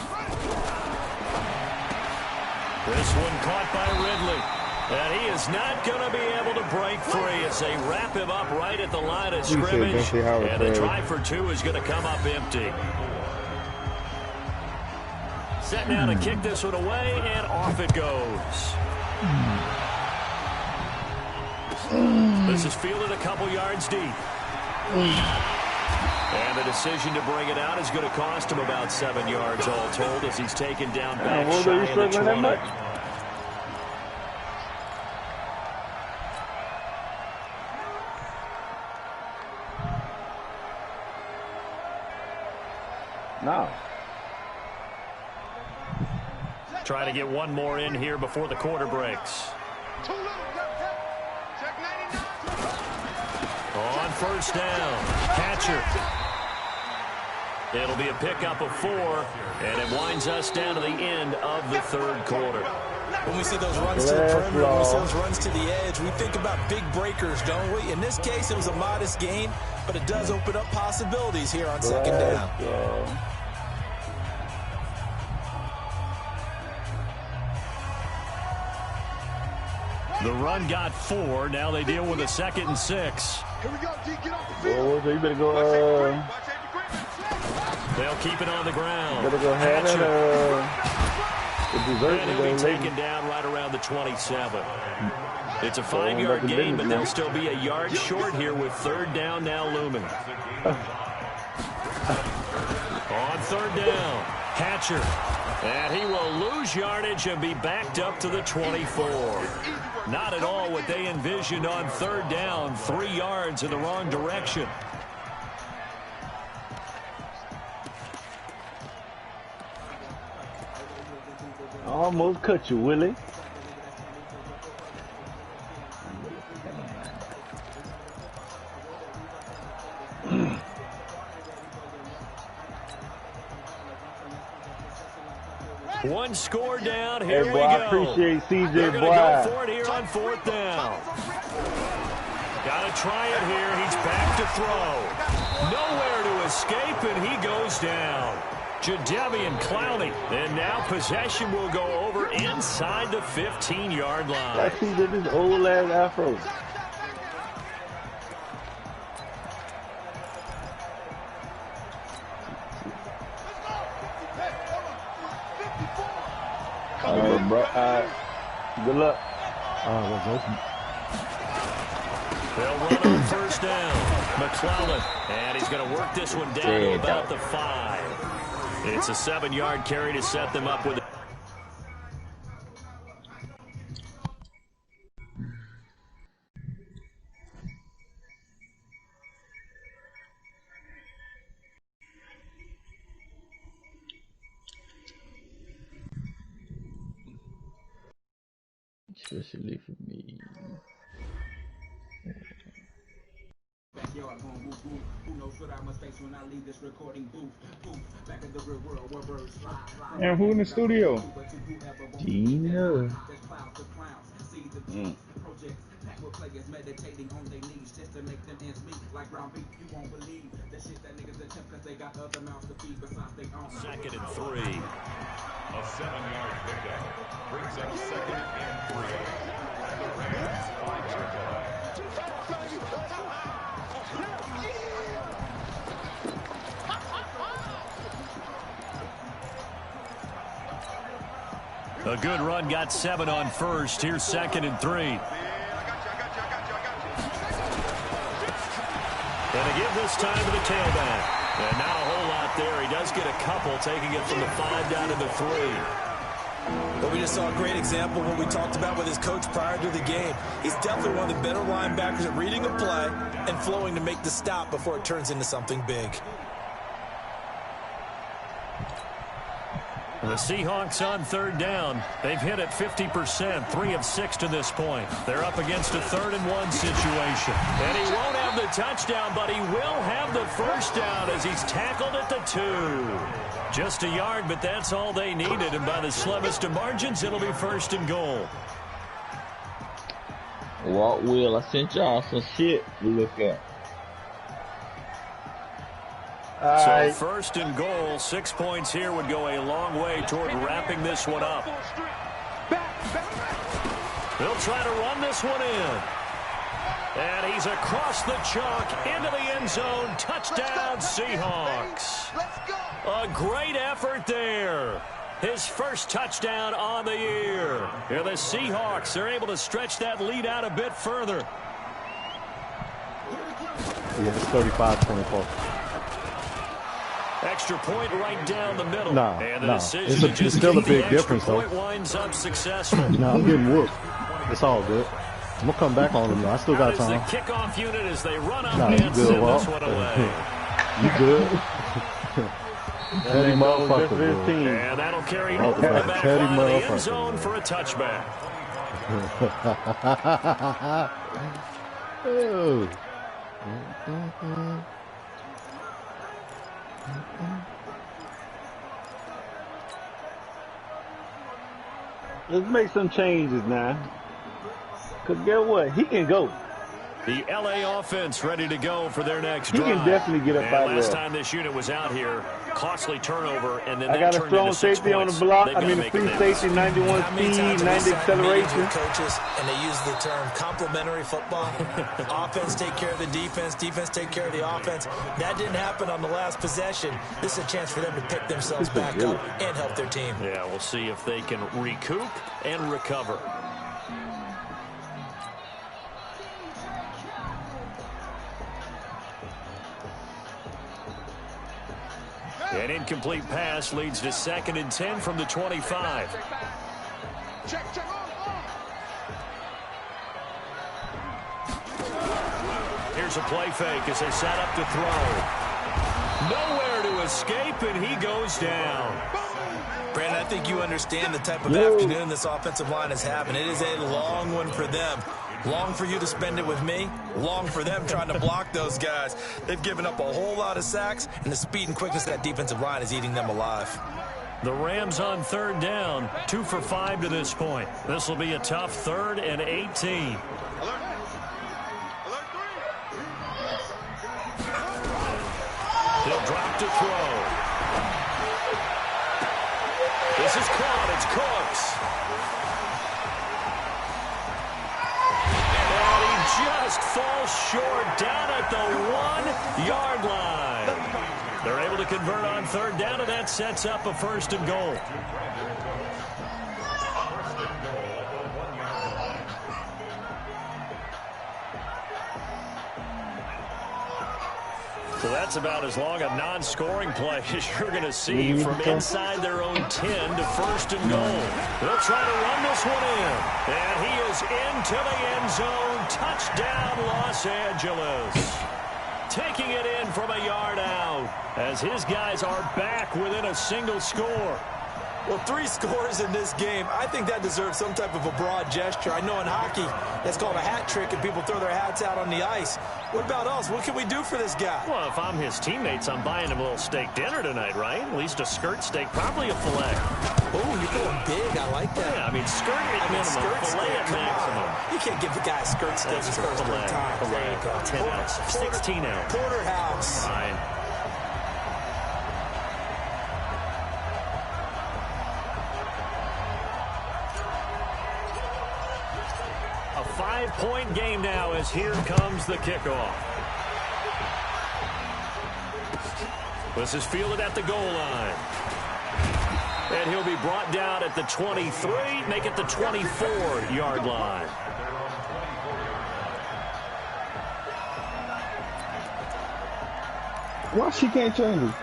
This one caught by Ridley. And he is not going to be able to break free as they wrap him up right at the line of scrimmage. And the try for 2 is going to come up empty. Set now to kick this one away, and off it goes. This is fielded a couple yards deep. And the decision to bring it out is going to cost him about 7 yards all told as he's taken down back shy of the 20. No. Try to get one more in here before the quarter breaks. On first down, catcher. It'll be a pickup of 4, and it winds us down to the end of the third quarter. When we see those runs to the perimeter, when we see those runs to the edge, we think about big breakers, don't we? In this case, it was a modest gain, but it does open up possibilities here on second down. The run got 4. Now they deal with a 2nd and 6. Here we go, D. Get off the field. You better go. They'll keep it on the ground. Better go ahead and he'll be taken down right around the 27. It's a 5-yard gain, but they'll still be a yard short here with third down now looming. On third down, Hatcher. And he will lose yardage and be backed up to the 24. Not at all what they envisioned on third down. 3 yards in the wrong direction. Almost cut you, Willie. One score down. Here hey, boy, we go. I appreciate CJ They're going to boy. go for it here on fourth down. Got to try it here. He's back to throw. Nowhere to escape, and he goes down. Jadeveon Clowney. And now possession will go over inside the 15-yard line. I see that this old ass afro. Bro, good luck. Let's open. They'll run on first down. McClellan. And he's going to work this one down to about the 5. It's a 7-yard carry to set them up with it. Especially for me. And who in the studio? Gina. Second and 3. A 7-yard pickup brings up 2nd and 3. The Rams 5-yard line. A good run, got 7 on first. Here's 2nd and 3. And they give this time to the tailback. And not a whole lot there. He does get a couple, taking it from the 5 down to the 3. But we just saw a great example of what we talked about with his coach prior to the game. He's definitely one of the better linebackers at reading a play and flowing to make the stop before it turns into something big. The Seahawks on third down. They've hit it 50%, 3 of 6 to this point. They're up against a 3rd and 1 situation. And he won't have the touchdown, but he will have the first down as he's tackled at the 2. Just a yard, but that's all they needed. And by the slimmest of margins, it'll be 1st and goal. Walk Will, I sent y'all some shit to look at. So first and goal, 6 points here would go a long way toward wrapping this one up. They'll try to run this one in. And he's across the chalk into the end zone. Touchdown, Seahawks. A great effort there. His first touchdown on the year. Here the Seahawks are able to stretch that lead out a bit further. Yeah, it's 35-24. Extra point right down the middle. Nah, and the nah. decision It's still a big difference, though. Point winds up successful. Nah, I'm getting whooped. It's all good. I'm going to come back on them, though. I still got time. The kickoff unit as they run up nah, and send good, this one away. You good? Petty motherfucker, bro. And that'll carry over the back line of the end zone for a touchback. Oh. Let's make some changes now. Because guess what? He can go. The LA offense ready to go for their next drive. He can definitely get up out there. Last time this unit was out here, costly turnover, and then I got a strong safety on the block. I mean, a free safety, 91 speed, 90 acceleration. Coaches, and they use the term complementary football. Offense take care of the defense, defense take care of the offense. That didn't happen on the last possession. This is a chance for them to pick themselves back up and help their team. Yeah, we'll see if they can recoup and recover. An incomplete pass leads to 2nd and 10 from the 25. Here's a play fake as they set up to throw. Nowhere to escape, and he goes down. Brandon, I think you understand the type of afternoon this offensive line is having. It is a long one for them. Long for you to spend it with me. Long for them trying to block those guys. They've given up a whole lot of sacks, and the speed and quickness of that defensive line is eating them alive. The Rams on 3rd down, 2 for 5 to this point. This will be a tough 3rd and 18. He'll drop to throw. This is caught. It's Cooks. Just falls short down at the 1-yard line. They're able to convert on 3rd down, and that sets up a 1st and goal. So that's about as long a non-scoring play as you're going to see from inside their own 10 to 1st and goal. They'll try to run this one in. And he is into the end zone. Touchdown, Los Angeles. Taking it in from a yard out as his guys are back within a single score. Well, 3 scores in this game. I think that deserves some type of a broad gesture. I know in hockey, that's called a hat trick, and people throw their hats out on the ice. What about us? What can we do for this guy? Well, if I'm his teammates, I'm buying him a little steak dinner tonight, right? At least a skirt steak, probably a filet. Oh, you're going big. I like that. Yeah, I mean, skirt at minimum, filet at maximum. You can't give the guy a skirt steak his first time. Filet, 10 ounce, 16 ounce. Porterhouse. Fine. A 5-point game now as here comes the kickoff. This is fielded at the goal line. And he'll be brought down at the 23, make it the 24-yard line. Why she can't change it?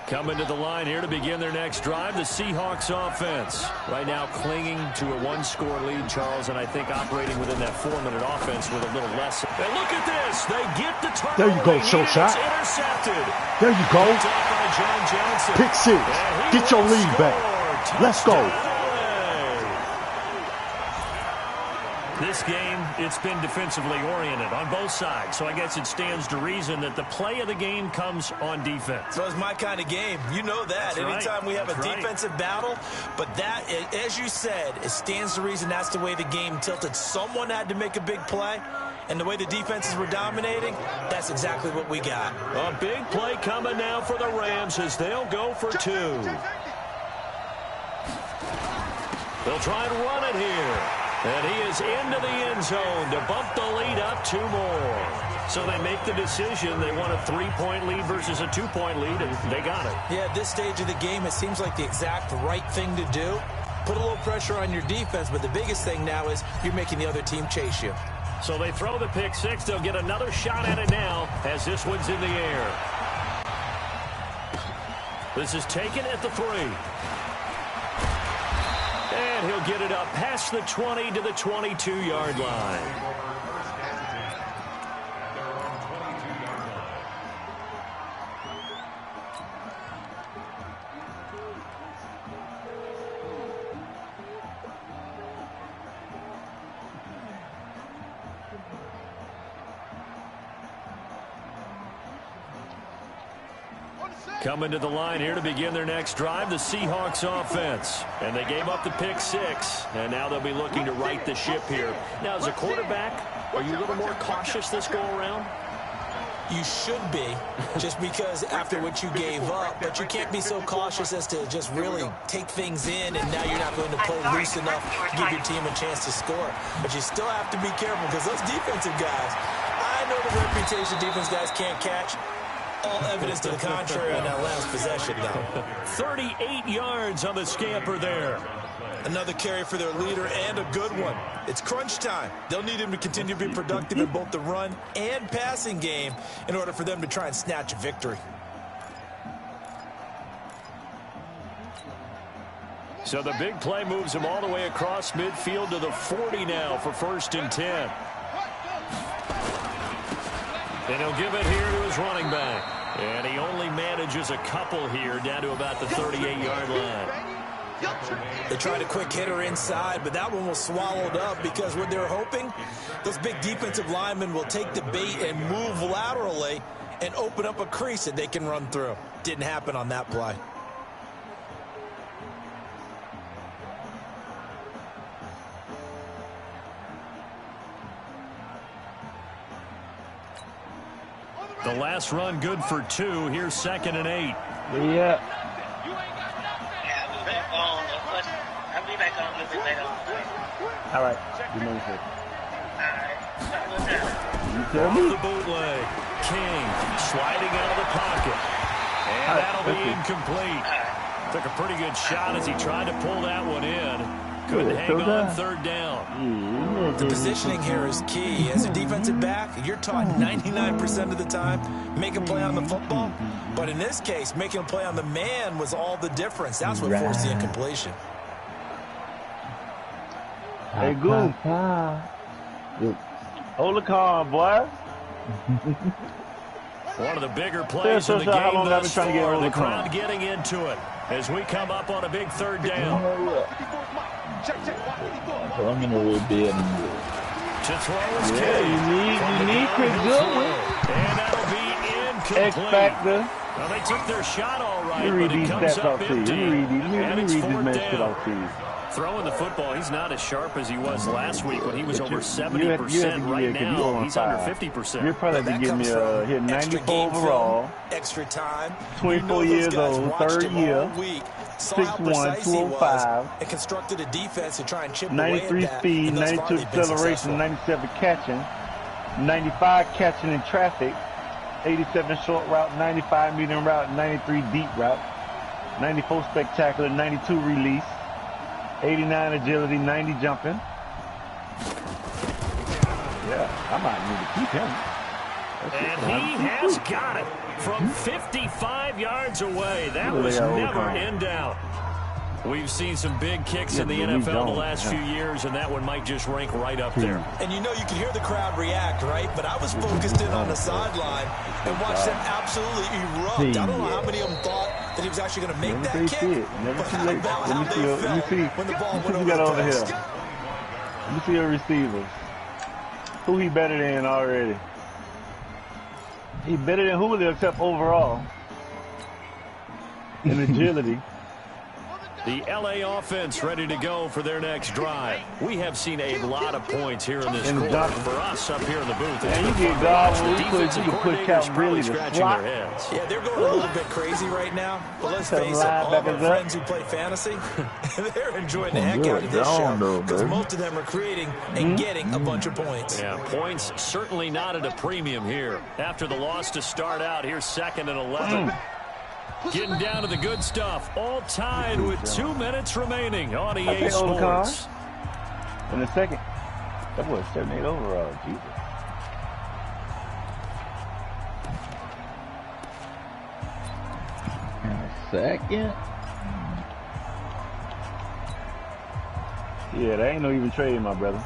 Coming to the line here to begin their next drive, the Seahawks offense. Right now clinging to a 1-score lead, Charles, and I think operating within that 4-minute offense with a little less. And look at this. They get the turnover. There you go, Shot. Intercepted. There you go. Pick 6. Get your lead back. Let's go. This game, it's been defensively oriented on both sides, so I guess it stands to reason that the play of the game comes on defense. So it's my kind of game. You know that. Anytime we have a defensive battle, but that, as you said, it stands to reason that's the way the game tilted. Someone had to make a big play, and the way the defenses were dominating, that's exactly what we got. A big play coming now for the Rams as they'll go for 2. They'll try and run it here. And he is into the end zone to bump the lead up 2 more. So they make the decision. They want a 3-point lead versus a 2-point lead, and they got it. Yeah, at this stage of the game, it seems like the exact right thing to do. Put a little pressure on your defense, but the biggest thing now is you're making the other team chase you. So they throw the pick 6. They'll get another shot at it now as this one's in the air. This is taken at the 3. And he'll get it up past the 20 to the 22-yard line. Coming to the line here to begin their next drive, the Seahawks offense. And they gave up the pick 6, and now they'll be looking to right the ship here. Now, as a quarterback, are you a little more cautious this go-around? You should be, just because after what you gave up, but you can't be so cautious as to just really take things in, and now you're not going to play loose enough to give your team a chance to score. But you still have to be careful, because those defensive guys, I know the reputation defense guys can't catch. All evidence to the contrary on that last possession, though. 38 yards on the scamper there. Another carry for their leader, and a good one. It's crunch time. They'll need him to continue to be productive in both the run and passing game in order for them to try and snatch a victory. So the big play moves him all the way across midfield to the 40 now for 1st and 10. And he'll give it here to his running back. And he only manages a couple here down to about the 38-yard line. They tried a quick hitter inside, but that one was swallowed up because what they're hoping, those big defensive linemen will take the bait and move laterally and open up a crease that they can run through. Didn't happen on that play. The last run good for 2. Here's 2nd and 8. Yeah. All right. You know what you tell me. The bootleg. King sliding out of the pocket. And that'll be incomplete. Took a pretty good shot as he tried to pull that one in. Couldn't hang on 3rd down. The positioning here is key. As a defensive back, you're taught 99% of the time, make a play on the football. But in this case, making a play on the man was all the difference. That's what forced the incompletion. Hey, Goose. Hold the car, boy. One of the bigger plays in the game thus far. The crowd getting into it as we come up on a big 3rd down. I'm going to rebuild. To throw his you need Chris Goodwin. And that'll be incomplete. X Factor. Well, they took their shot all right, Let me read but it these comes stats up off to you. empty. Let me read this man shit down. off to you. Throwing the football, he's not as sharp as he was last week when he was over 70%. Right now, he's under 50%. You're probably have to give me a hit 94 overall. Extra time. 24 years old, 3rd year. 6'1", 205. And constructed a defense to try and chip away 93 at that, speed, 92 acceleration, 97 catching, 95 catching in traffic, 87 short route, 95 medium route, 93 deep route, 94 spectacular, 92 release, 89 agility, 90 jumping. Yeah, I might need to keep him. And he has got it from 55 yards away. That was never in doubt. We've seen some big kicks in the NFL the last few years, and that one might just rank right up there. And you know, you can hear the crowd react, right? But I was focused in on the sideline and watched them absolutely erupt. I don't know how many of them thought that he was actually going to make that kick. But how about how they felt when the ball went over the post? Let me see your receivers. Who he better than already? He better than Julio except overall. In agility. The LA offense ready to go for their next drive. We have seen a lot of points here in this quarter. For us up here in the booth, and you get God when we put Calvin really scratching their heads. Yeah, they're going a little bit crazy right now. But let's face it, all of our friends who play fantasy, they're enjoying the heck out of this show because most of them are creating and getting a bunch of points. Yeah, points certainly not at a premium here. After the loss to start out, here's 2nd and 11. Getting down to the good stuff. All tied with 2 minutes remaining on EA Sports. In a second. That was 78 overall. Jesus. In a second. Yeah, that ain't no even trading, my brother.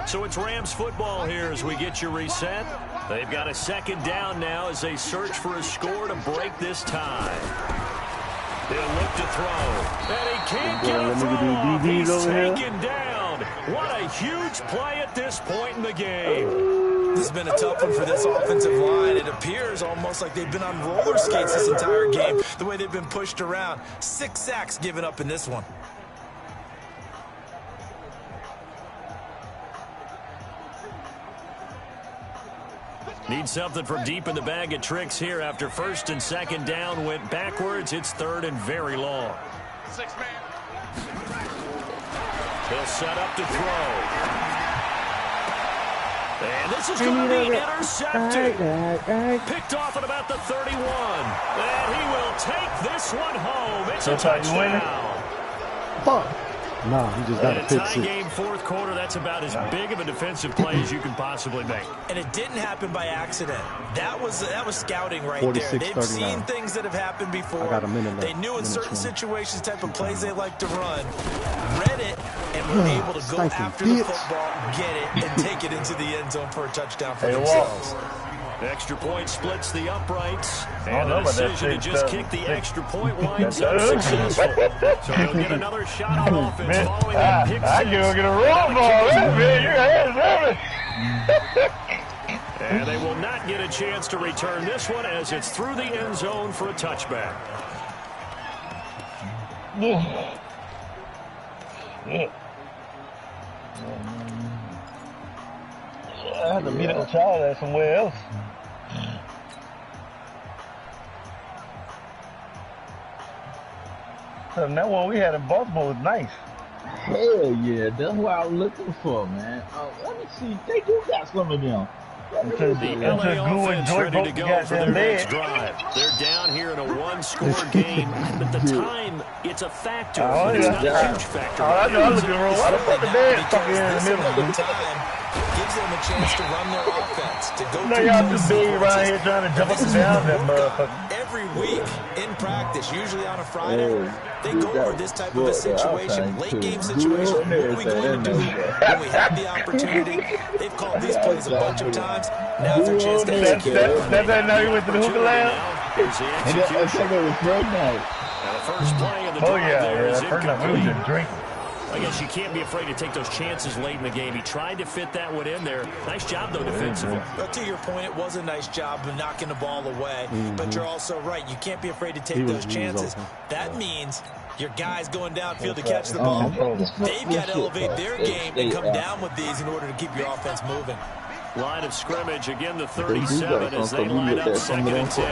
So it's Rams football here as we get you reset. They've got a 2nd down now as they search for a score to break this tie. He'll look to throw. And he can't get a throw off. He's taken down. What a huge play at this point in the game. This has been a tough one for this offensive line. It appears almost like they've been on roller skates this entire game, the way they've been pushed around. 6 sacks given up in this one. Need something from deep in the bag of tricks here after 1st and 2nd down went backwards. It's 3rd and very long. 6-man. He'll set up to throw. And this is going to be intercepted. Picked off at about the 31. And he will take this one home. It's a touchdown. Fuck. Nah, he just got a pick tie game 4th quarter. That's about as big of a defensive play as you can possibly make. And it didn't happen by accident. That was scouting right 46, there. They've 39. seen things that have happened before. I got a minute left. They knew in certain situations type of plays they like to run. Read it and were able to go after the football, get it, and take it into the end zone for a touchdown for themselves. Extra point splits the uprights, and the decision to just kick the extra point winds up successful. So he'll get another shot on offense following that pick six. I can get a roll ball. Man, your hands and they will not get a chance to return this one as it's through the end zone for a touchback. I had to meet up with y'all at somewhere else. So that one we had in Baltimore was nice. Hell yeah, that's what I was looking for, man. Let me see, they do got some of them. The LA offense ready to go for their next drive. They're down here in a one-score game. At the time, it's a factor. But it's not a huge factor. I know. I look at the roll. Why the fuck the bed fucking in the middle? Gives them a chance to run their offense, to go through y'all just big around here trying to jump up and down that motherfucker. Every week in practice, usually on a Friday, they go over this type of a situation, late game situation. What are we going to do when we have the opportunity? They've called these plays a bunch of times. Now's their chance to execute. That's now you went to the hookah lounge? Here's the execution. It was Fred night. Now the first play of the drive there is incomplete. I guess you can't be afraid to take those chances late in the game. He tried to fit that one in there. Nice job, though, defensively. But to your point, it was a nice job of knocking the ball away. But you're also right. You can't be afraid to take those chances. That means your guys going downfield to catch the ball. They've got to elevate their game and come down with these in order to keep your offense moving. Line of scrimmage, again the 37 as they line up 2nd and 10.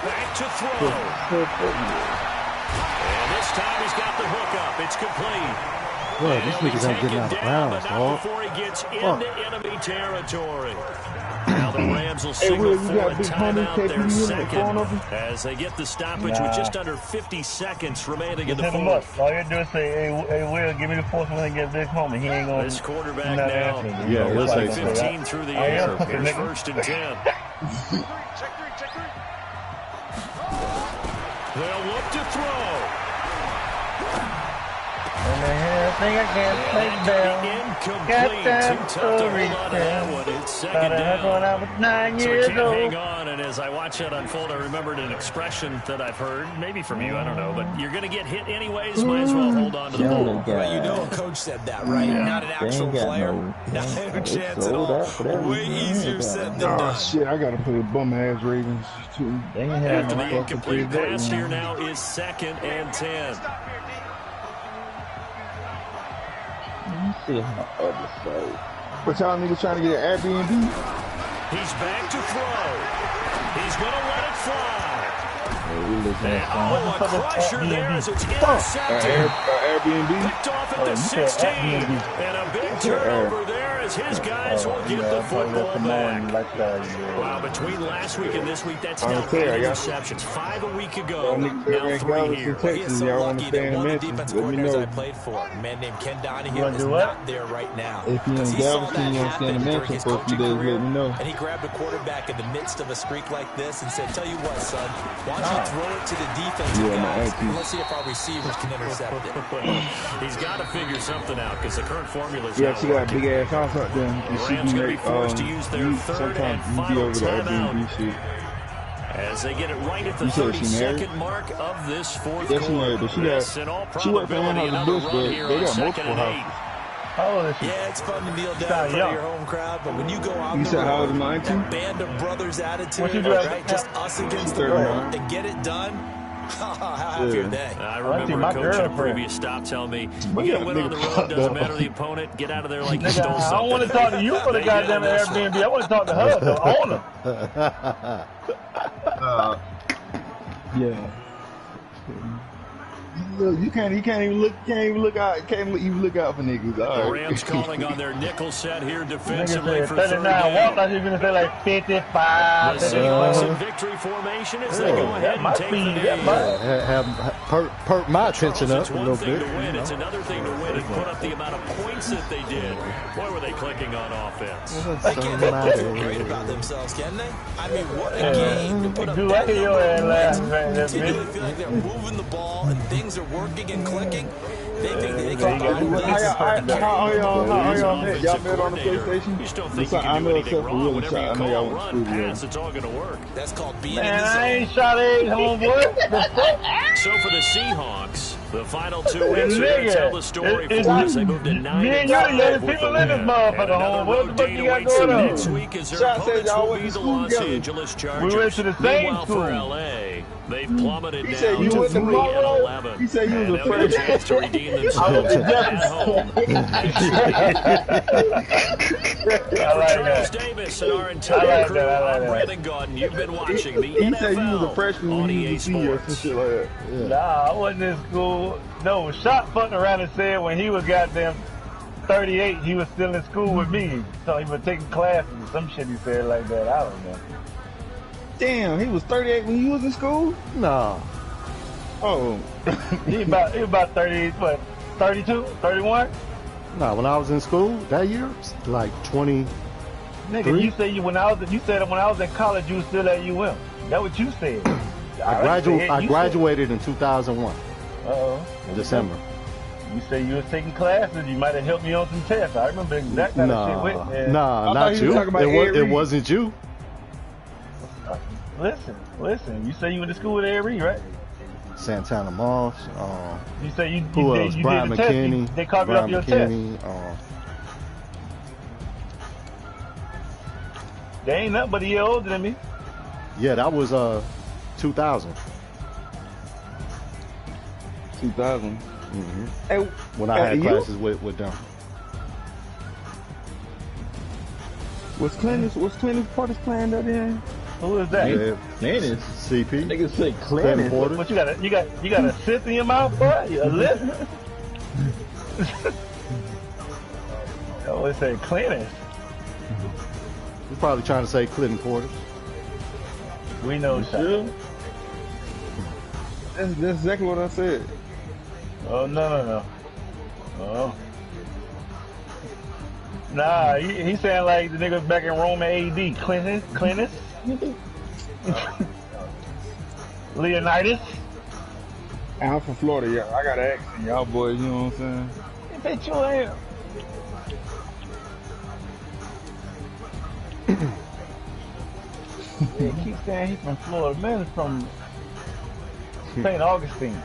Back to throw. And this time he's got the hook up. It's complete. Bro, this nigga's not getting out of bounds, dog. Before he gets into enemy territory. Now the Rams will signal for a timeout their 2nd as they get the stoppage with just under 50 seconds remaining in the 4th. All you do is say, hey, Will, give me the 4th one and get this home. And he ain't going to. This quarterback now, yeah, he'll say 15 through the air. Here's 1st and 10. They'll look to throw. And they have think I can play bell. Incomplete. Too tough to hold on to that one. It's second down. When I was 9 So I years can't old. hang on, and as I watch that unfold, I remembered an expression that I've heard, maybe from you, I don't know, but you're going to get hit anyways, might as well hold on to the ball. Well, you know a coach said that, right? Yeah. Not an actual player. No chance at all. Way easier said than done. Oh shit, I gotta play bum ass Ravens too. After the incomplete pass here now is 2nd and 10. But y'all niggas trying to get an Airbnb? He's back to throw. He's going to let it fly. We looking And, at a crusher there as it's intercepted. Airbnb? Picked off at the 16. And a big turnover there as his guys will get the football back. Wow, between last week and this week, that's now 8 interceptions. 5 a week ago, now 3 here. He is so lucky that one of the defensive coordinators I played for, a man named Ken Donahue, is not there right now. If you're in Dallas and you want to stay in the mansion for a few days, let me know. And he grabbed a quarterback in the midst of a streak like this and said, tell you what, son, why don't you throw it to the defensive guys, and let's see if our receivers can intercept it. He's got to figure something out because the current formula is Yeah, not she got a working. big ass house out there. The Rams going to be forced to use their third and final timeout as they get it right at the 32nd mark of this fourth quarter. Yes, she married, but she worked for Anheuser-Busch, but they got multiple houses. How old is she? Yeah, it's fun to kneel down in front of your home crowd, but when you go out You the said how old road, is 19? that band of brothers attitude, What you do right? Just us against the world and get it done. How happy are they? I remember a coach in a previous stop telling me, you get a win on the road, doesn't matter the opponent, get out of there like you stole something. I don't want to talk to you for the goddamn Airbnb. I want to talk to her, the owner. Yeah. Look, you can't even look out for niggas. The All right. Rams calling on their nickel set here defensively for 39. third Walk down. like you're going to say like 55. The sequence in victory formation as they go ahead and take the lead. Perk my attention It's up a one little thing bit. to win. It's another thing to win and put up the amount of points that they did. Boy, were they clicking on offense. They can't feel great about themselves, can they? I mean, what a game to put up Do I hear your ass laugh, man? continually feel like they're moving the ball and things are working and clicking. They think they can How y'all met? Y'all met on the PlayStation? You just don't think I you can do know anything except for wrong. really Whenever shot. you I know call, y'all went to run, school together. pass, it's all going to work. That's called being in Man, the I zone. ain't shot eggs, homeboy. So for the Seahawks, the final 2 weeks are going to tell the story for us. They moved to 9-5 Me and you are the only with people the in this win. motherfucker, And another home. What road the fuck date you got awaits going them on? next week as their Shot said opponents y'all will went be to the school Los together. Angeles Chargers. We went to the same Meanwhile, school. for LA, they've plummeted He down said you to went to 3-11. He said you And was a they'll get a freshman. chance to redeem I was themselves a at home. I For like Charles that. Davis and our I entire like crew, that, I like I'm that. Brandon Gordon. You've been watching the He NFL said you was a freshman on when you EA was a senior or some Sports. shit like that. Nah, I wasn't in school. No, Shot fucking around and said when he was goddamn 38, he was still in school with me. So he was taking classes or some shit he said like that. I don't know. Damn, he was 38 when you was in school? Nah. Oh. He about 38, what, 32, 31? Nah, when I was in school that year, like 20. Nigga, you said when I was in college, you was still at UM. That's what you said. I graduated in 2001. Uh-oh. In December. You say you was taking classes. You might have helped me on some tests. I remember that kind of shit with me. Nah, not you. It wasn't you. Listen. You say you went to school with Arie, right? Santana Moss. You say you who else? did Brian the test. McKinney. They copied up your test. They ain't nothing but a year older than me. Yeah, that was 2000. 2000. Mm-hmm. Hey, when I had classes with them. Was Clintus Porter's playing that in? Who is that? Yeah. Clintus. CP. Niggas say Clinton Clintus. What you got a cyst in your mouth, boy? You a lip? I always say Clintus. He's probably trying to say Clinton Porter. We know sure. That's exactly what I said. Oh no. Oh. Nah, he saying like the niggas back in Roman AD. Clintus? Leonidas? I'm from Florida, y'all. I got an accent, y'all boys, you know what I'm saying? Bitch, you ain't. He keeps saying he's from Florida. Man, he's from St. Augustine.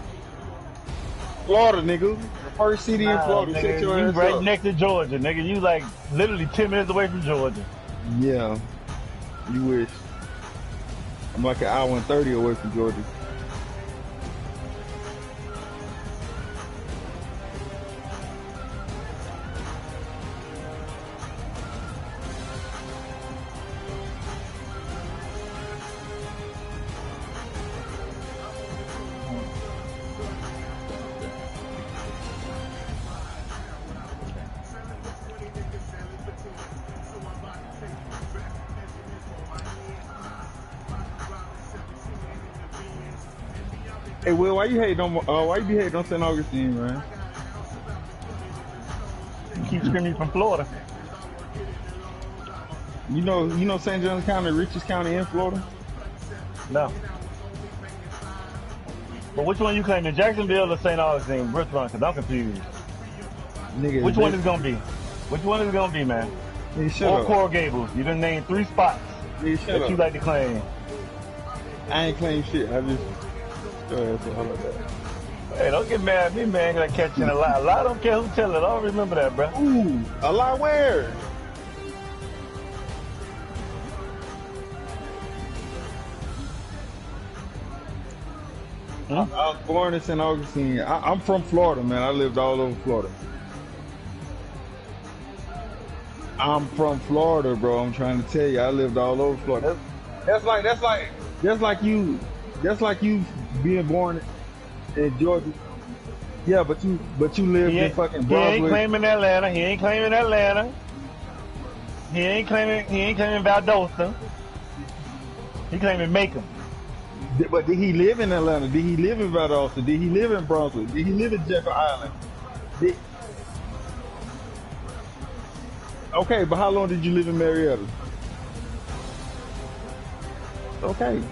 Florida, nigga. The first city in Florida. Nigga, you right next to Georgia, nigga. You like literally 10 minutes away from Georgia. Yeah. You wish. I'm like an hour and 30 away from Georgia. Hey, Will, why you hating on St. Augustine, man? You keep screaming from Florida. You know St. Johns County, richest county in Florida? No. But which one you claiming, Jacksonville or St. Augustine? Which one? Because I'm confused. Nigga, which one is going to be? Which one is it going to be, man? Or Coral Gables. You done named 3 spots that you like to claim. I ain't claim shit. I just... Hey, don't get mad at me, man, because I catch you in a lie. A lie don't care who tell it. I don't remember that, bro. Ooh, a lie where? I was born in St. Augustine. I'm from Florida, man. I lived all over Florida. I'm from Florida, bro. I'm trying to tell you, I lived all over Florida. That's like you being born in Georgia. Yeah, but you lived in fucking Brunswick. He ain't claiming Atlanta. He ain't claiming Atlanta. He ain't claiming Valdosta. He claiming Macon. But did he live in Atlanta? Did he live in Valdosta? Did he live in Brunswick? Did he live in Jekyll Island? Okay, but how long did you live in Marietta? Okay.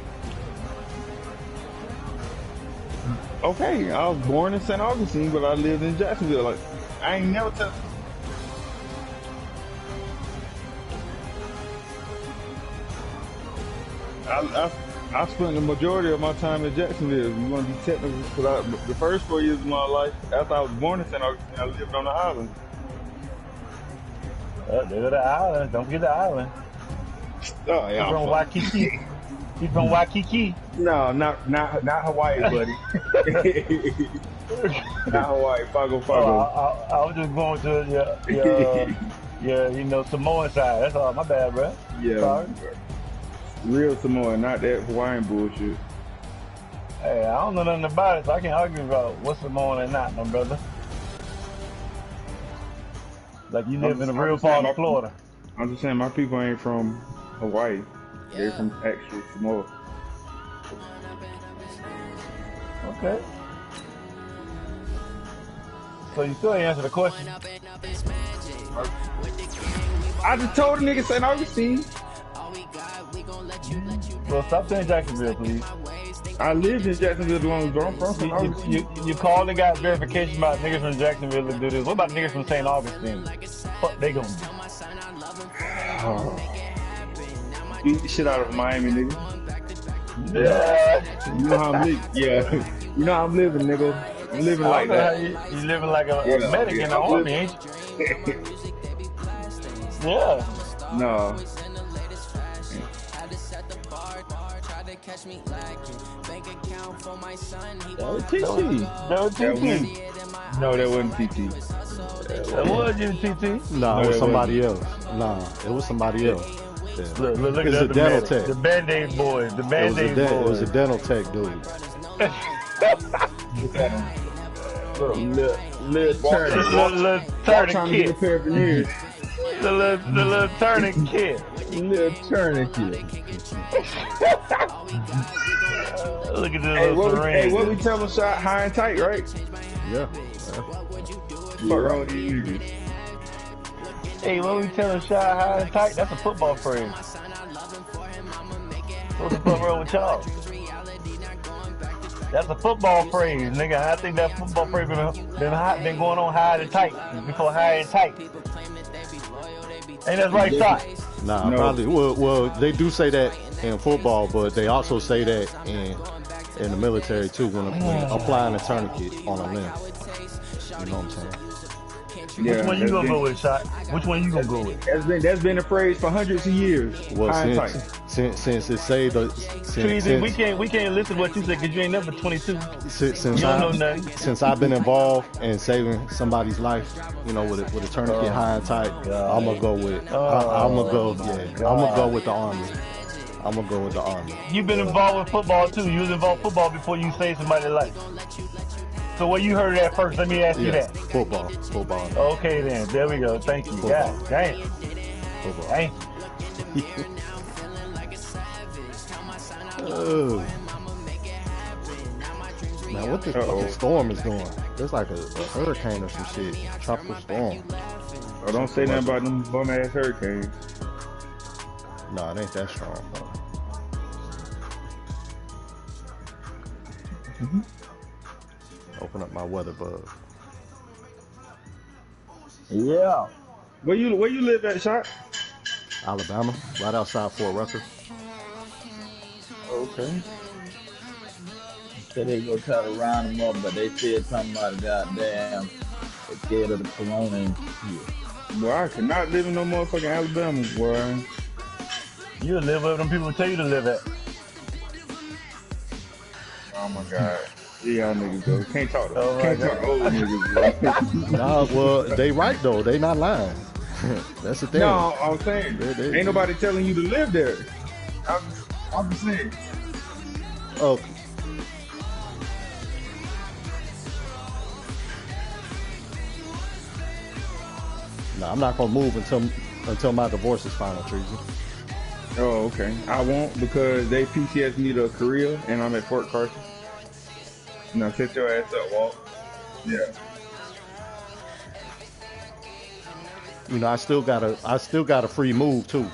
Okay, I was born in St. Augustine, but I lived in Jacksonville. Like, I ain't never tell. I spent the majority of my time in Jacksonville. If you want to be technical, because the first 4 years of my life, after I was born in St. Augustine, I lived on the island. There's the island. Don't forget the island. Oh yeah. He's from Waikiki. He's from Waikiki. No, not Hawaii, buddy. Not Hawaii. Fago. I was just going to your Samoan side. That's all. My bad, bro. Yeah. Sorry. Real Samoan, not that Hawaiian bullshit. Hey, I don't know nothing about it, so I can't argue about what's Samoan and not, my brother. Like you live in a real part of Florida. I'm just saying my people ain't from Hawaii. They're from actual Samoa. Okay. So you still ain't answer the question. I just told the nigga St. Augustine. Well, stop saying Jacksonville, please. I lived in Jacksonville as long as I'm from St. Augustine. You called and got verification about niggas from Jacksonville to do this. What about niggas from St. Augustine? Fuck they gonna do? Beat the shit out of Miami, nigga. Yeah. You know how I'm living. Yeah. You know how I'm living, nigga. I'm living like that. You living like a medic in the army, ain't you? Yeah. No. That was TT. No, that wasn't TT. That was you, TT. Nah, it was somebody else. Nah, it was somebody else. Yeah. Look it's at a dental tech. The Band-Aid boys. The Band-Aid boys. It was a dental tech dude. Little turning kid. The little turning kid. Little tourniquet. Look at this Hey, little syringe. hey, what we tell them, shot high and tight, right? Yeah. What's wrong with you? Hey, what we tell them, shot high and tight? That's a football phrase. What's the fuck wrong with y'all? That's a football phrase, nigga. I think that football phrase been going on high and tight before high and tight. Ain't that right, Shot? Nah, no. Probably. Well, they do say that in football, but they also say that in the military too when applying a tourniquet on a limb. You know what I'm saying? Yeah, which one you gonna go with, Shot? Which one you gonna go with? That's been a phrase for hundreds of years. Well, since it say the we can't listen to what you said because you ain't never 22. Since I've been involved in saving somebody's life, you know, with a tourniquet high and tight, I'm gonna go with I'm gonna go with the Army. I'm gonna go with the Army. You've been involved with football too. You was involved with football before you saved somebody's life. So where you heard that first? Let me ask you that. Football. Okay then, there we go. Thank you. God damn. Football. Dang. Man, what the fucking storm is doing? There's like a hurricane or some shit. Tropical storm. Oh, don't say nothing about them bum ass hurricanes. Nah, it ain't that strong, bro. Open up my weather bug. Yeah. Where you live at, Shot? Alabama, right outside Fort Rucker. Okay. Said they go try to round them up, but they still talking about goddamn they're scared of the corona and shit. Boy, I cannot live in no motherfucking Alabama, boy. You live where them people tell you to live at. Oh my God. Yeah, y'all niggas go. Can't talk to old niggas. Nah, well, they right though. They not lying. That's the thing. No, I'm saying ain't nobody telling you to live there. I'm just saying. Okay. Nah, I'm not gonna move until my divorce is final, Treasy. Oh, okay. I won't because they PCS me to Korea and I'm at Fort Carson. Now sit your ass up, Walt. Yeah. You know, I still got a free move too.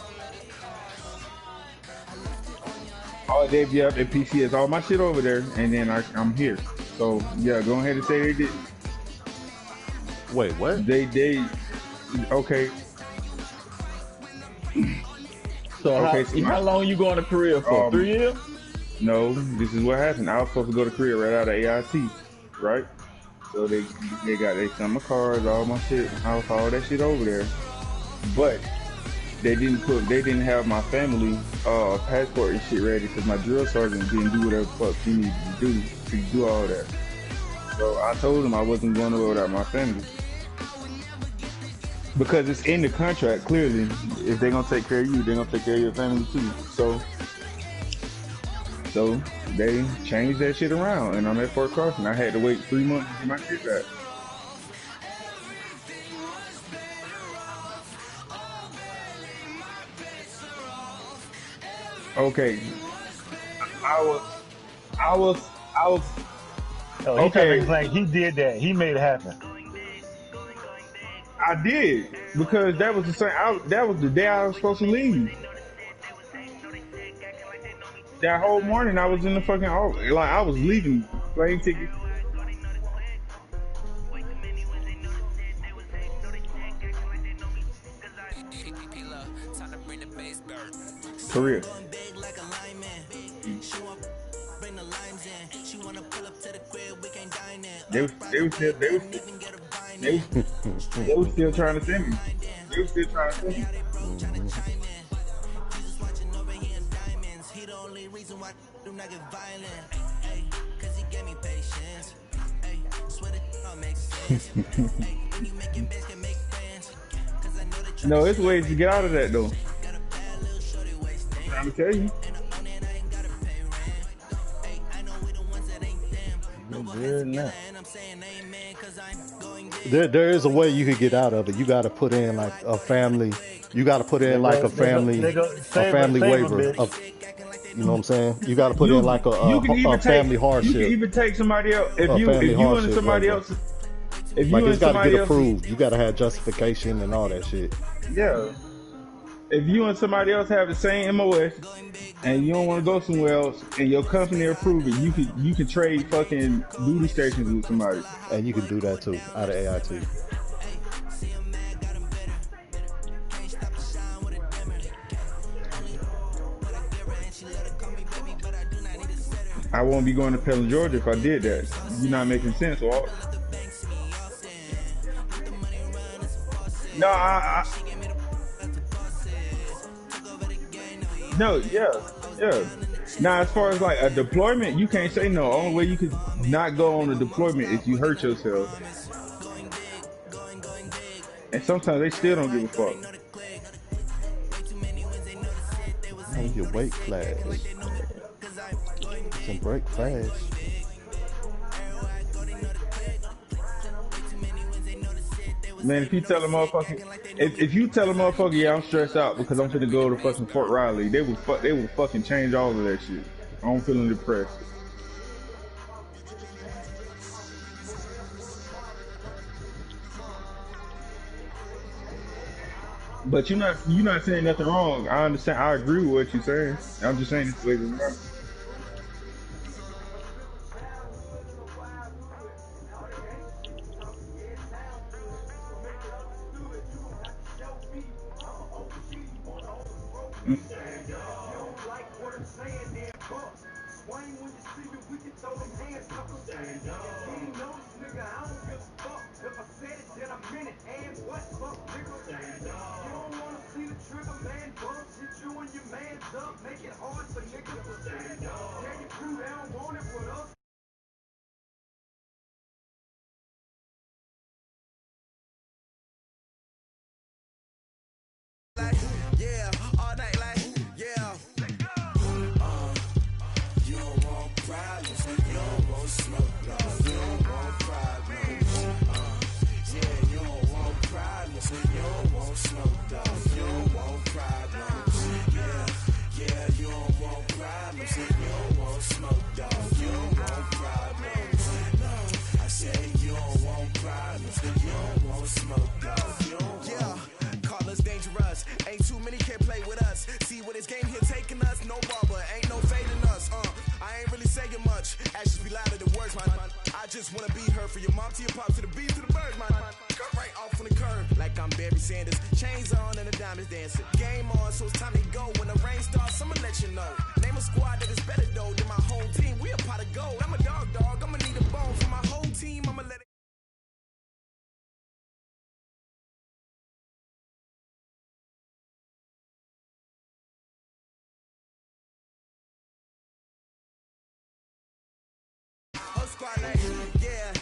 Oh, they be up at PCS all my shit over there, and then I'm here. So yeah, go ahead and say they did. Wait, what? They okay. So okay, how long you going to Korea for? 3 years? No, this is what happened. I was supposed to go to Korea right out of AIT, right? So they sent my cards, all my shit, all that shit over there. But they didn't have my family passport and shit ready because my drill sergeant didn't do whatever the fuck he needed to do all that. So I told him I wasn't going nowhere without my family. Because it's in the contract, clearly. If they're gonna take care of you, they're gonna take care of your family too. So they changed that shit around, and I'm at Fort Carson. I had to wait 3 months to get my shit back. Okay, I was. Oh, okay, like he did that. He made it happen. I did because that was the same. That was the day I was supposed to leave. That whole morning I was in the fucking office. Like I was leaving plane ticket. Korea. They were still trying to send me. They were still trying to send me. No, it's ways to get out of that though. I'm trying to tell you. There is a way you could get out of it. You got to put in like a family. You got to put in like a family waiver of. You know what I'm saying? You got to put in like a family hardship. You can even take somebody else if you and somebody else. If like it's got to get approved, you got to have justification and all that shit. Yeah. if you and somebody else have the same MOS and you don't want to go somewhere else and your company approve it, you can trade fucking duty stations with somebody. And you can do that too out of AIT. I won't be going to Pelham, Georgia if I did that. You're not making sense, Walt. No, no, yeah. Now, as far as like a deployment, you can't say no. Only way you could not go on a deployment is you hurt yourself. And sometimes they still don't give a fuck. Change your weight class. Some break fast. Man, if you tell a motherfucker, if you tell a motherfucker, yeah, I'm stressed out because I'm finna go to fucking Fort Riley, they will fucking change all of that shit. I'm feeling depressed. But you're not saying nothing wrong. I understand. I agree with what you're saying. I'm just saying it's the way it's wrong. Yeah, all night like, yeah. You don't want problems, you don't want smoke, dog. You don't want problems. Yeah, you don't want problems, you don't want smoke, dog. You don't want problems. Yeah, you don't want problems, you don't want smoke, dog. You don't want problems. No, I say you don't want problems, you don't want smoke, dog. You don't want. Call us dangerous. Ain't too many can play with us. See where this game here taking us. No barber, ain't no fading us. I ain't really saying much. Actions be louder than words, man. I just wanna be heard from your mom to your pop to the beat to the birds, man. Cut right off on the curb like I'm Barry Sanders. Chains on and the diamonds dancing. Game on, so it's time to go. When the rain starts, I'ma let you know. Name a squad that is better though than my home team. We a pot of gold. I'm a dog. I'ma need a bone for my whole team. I'ma let it. Squad like, yeah,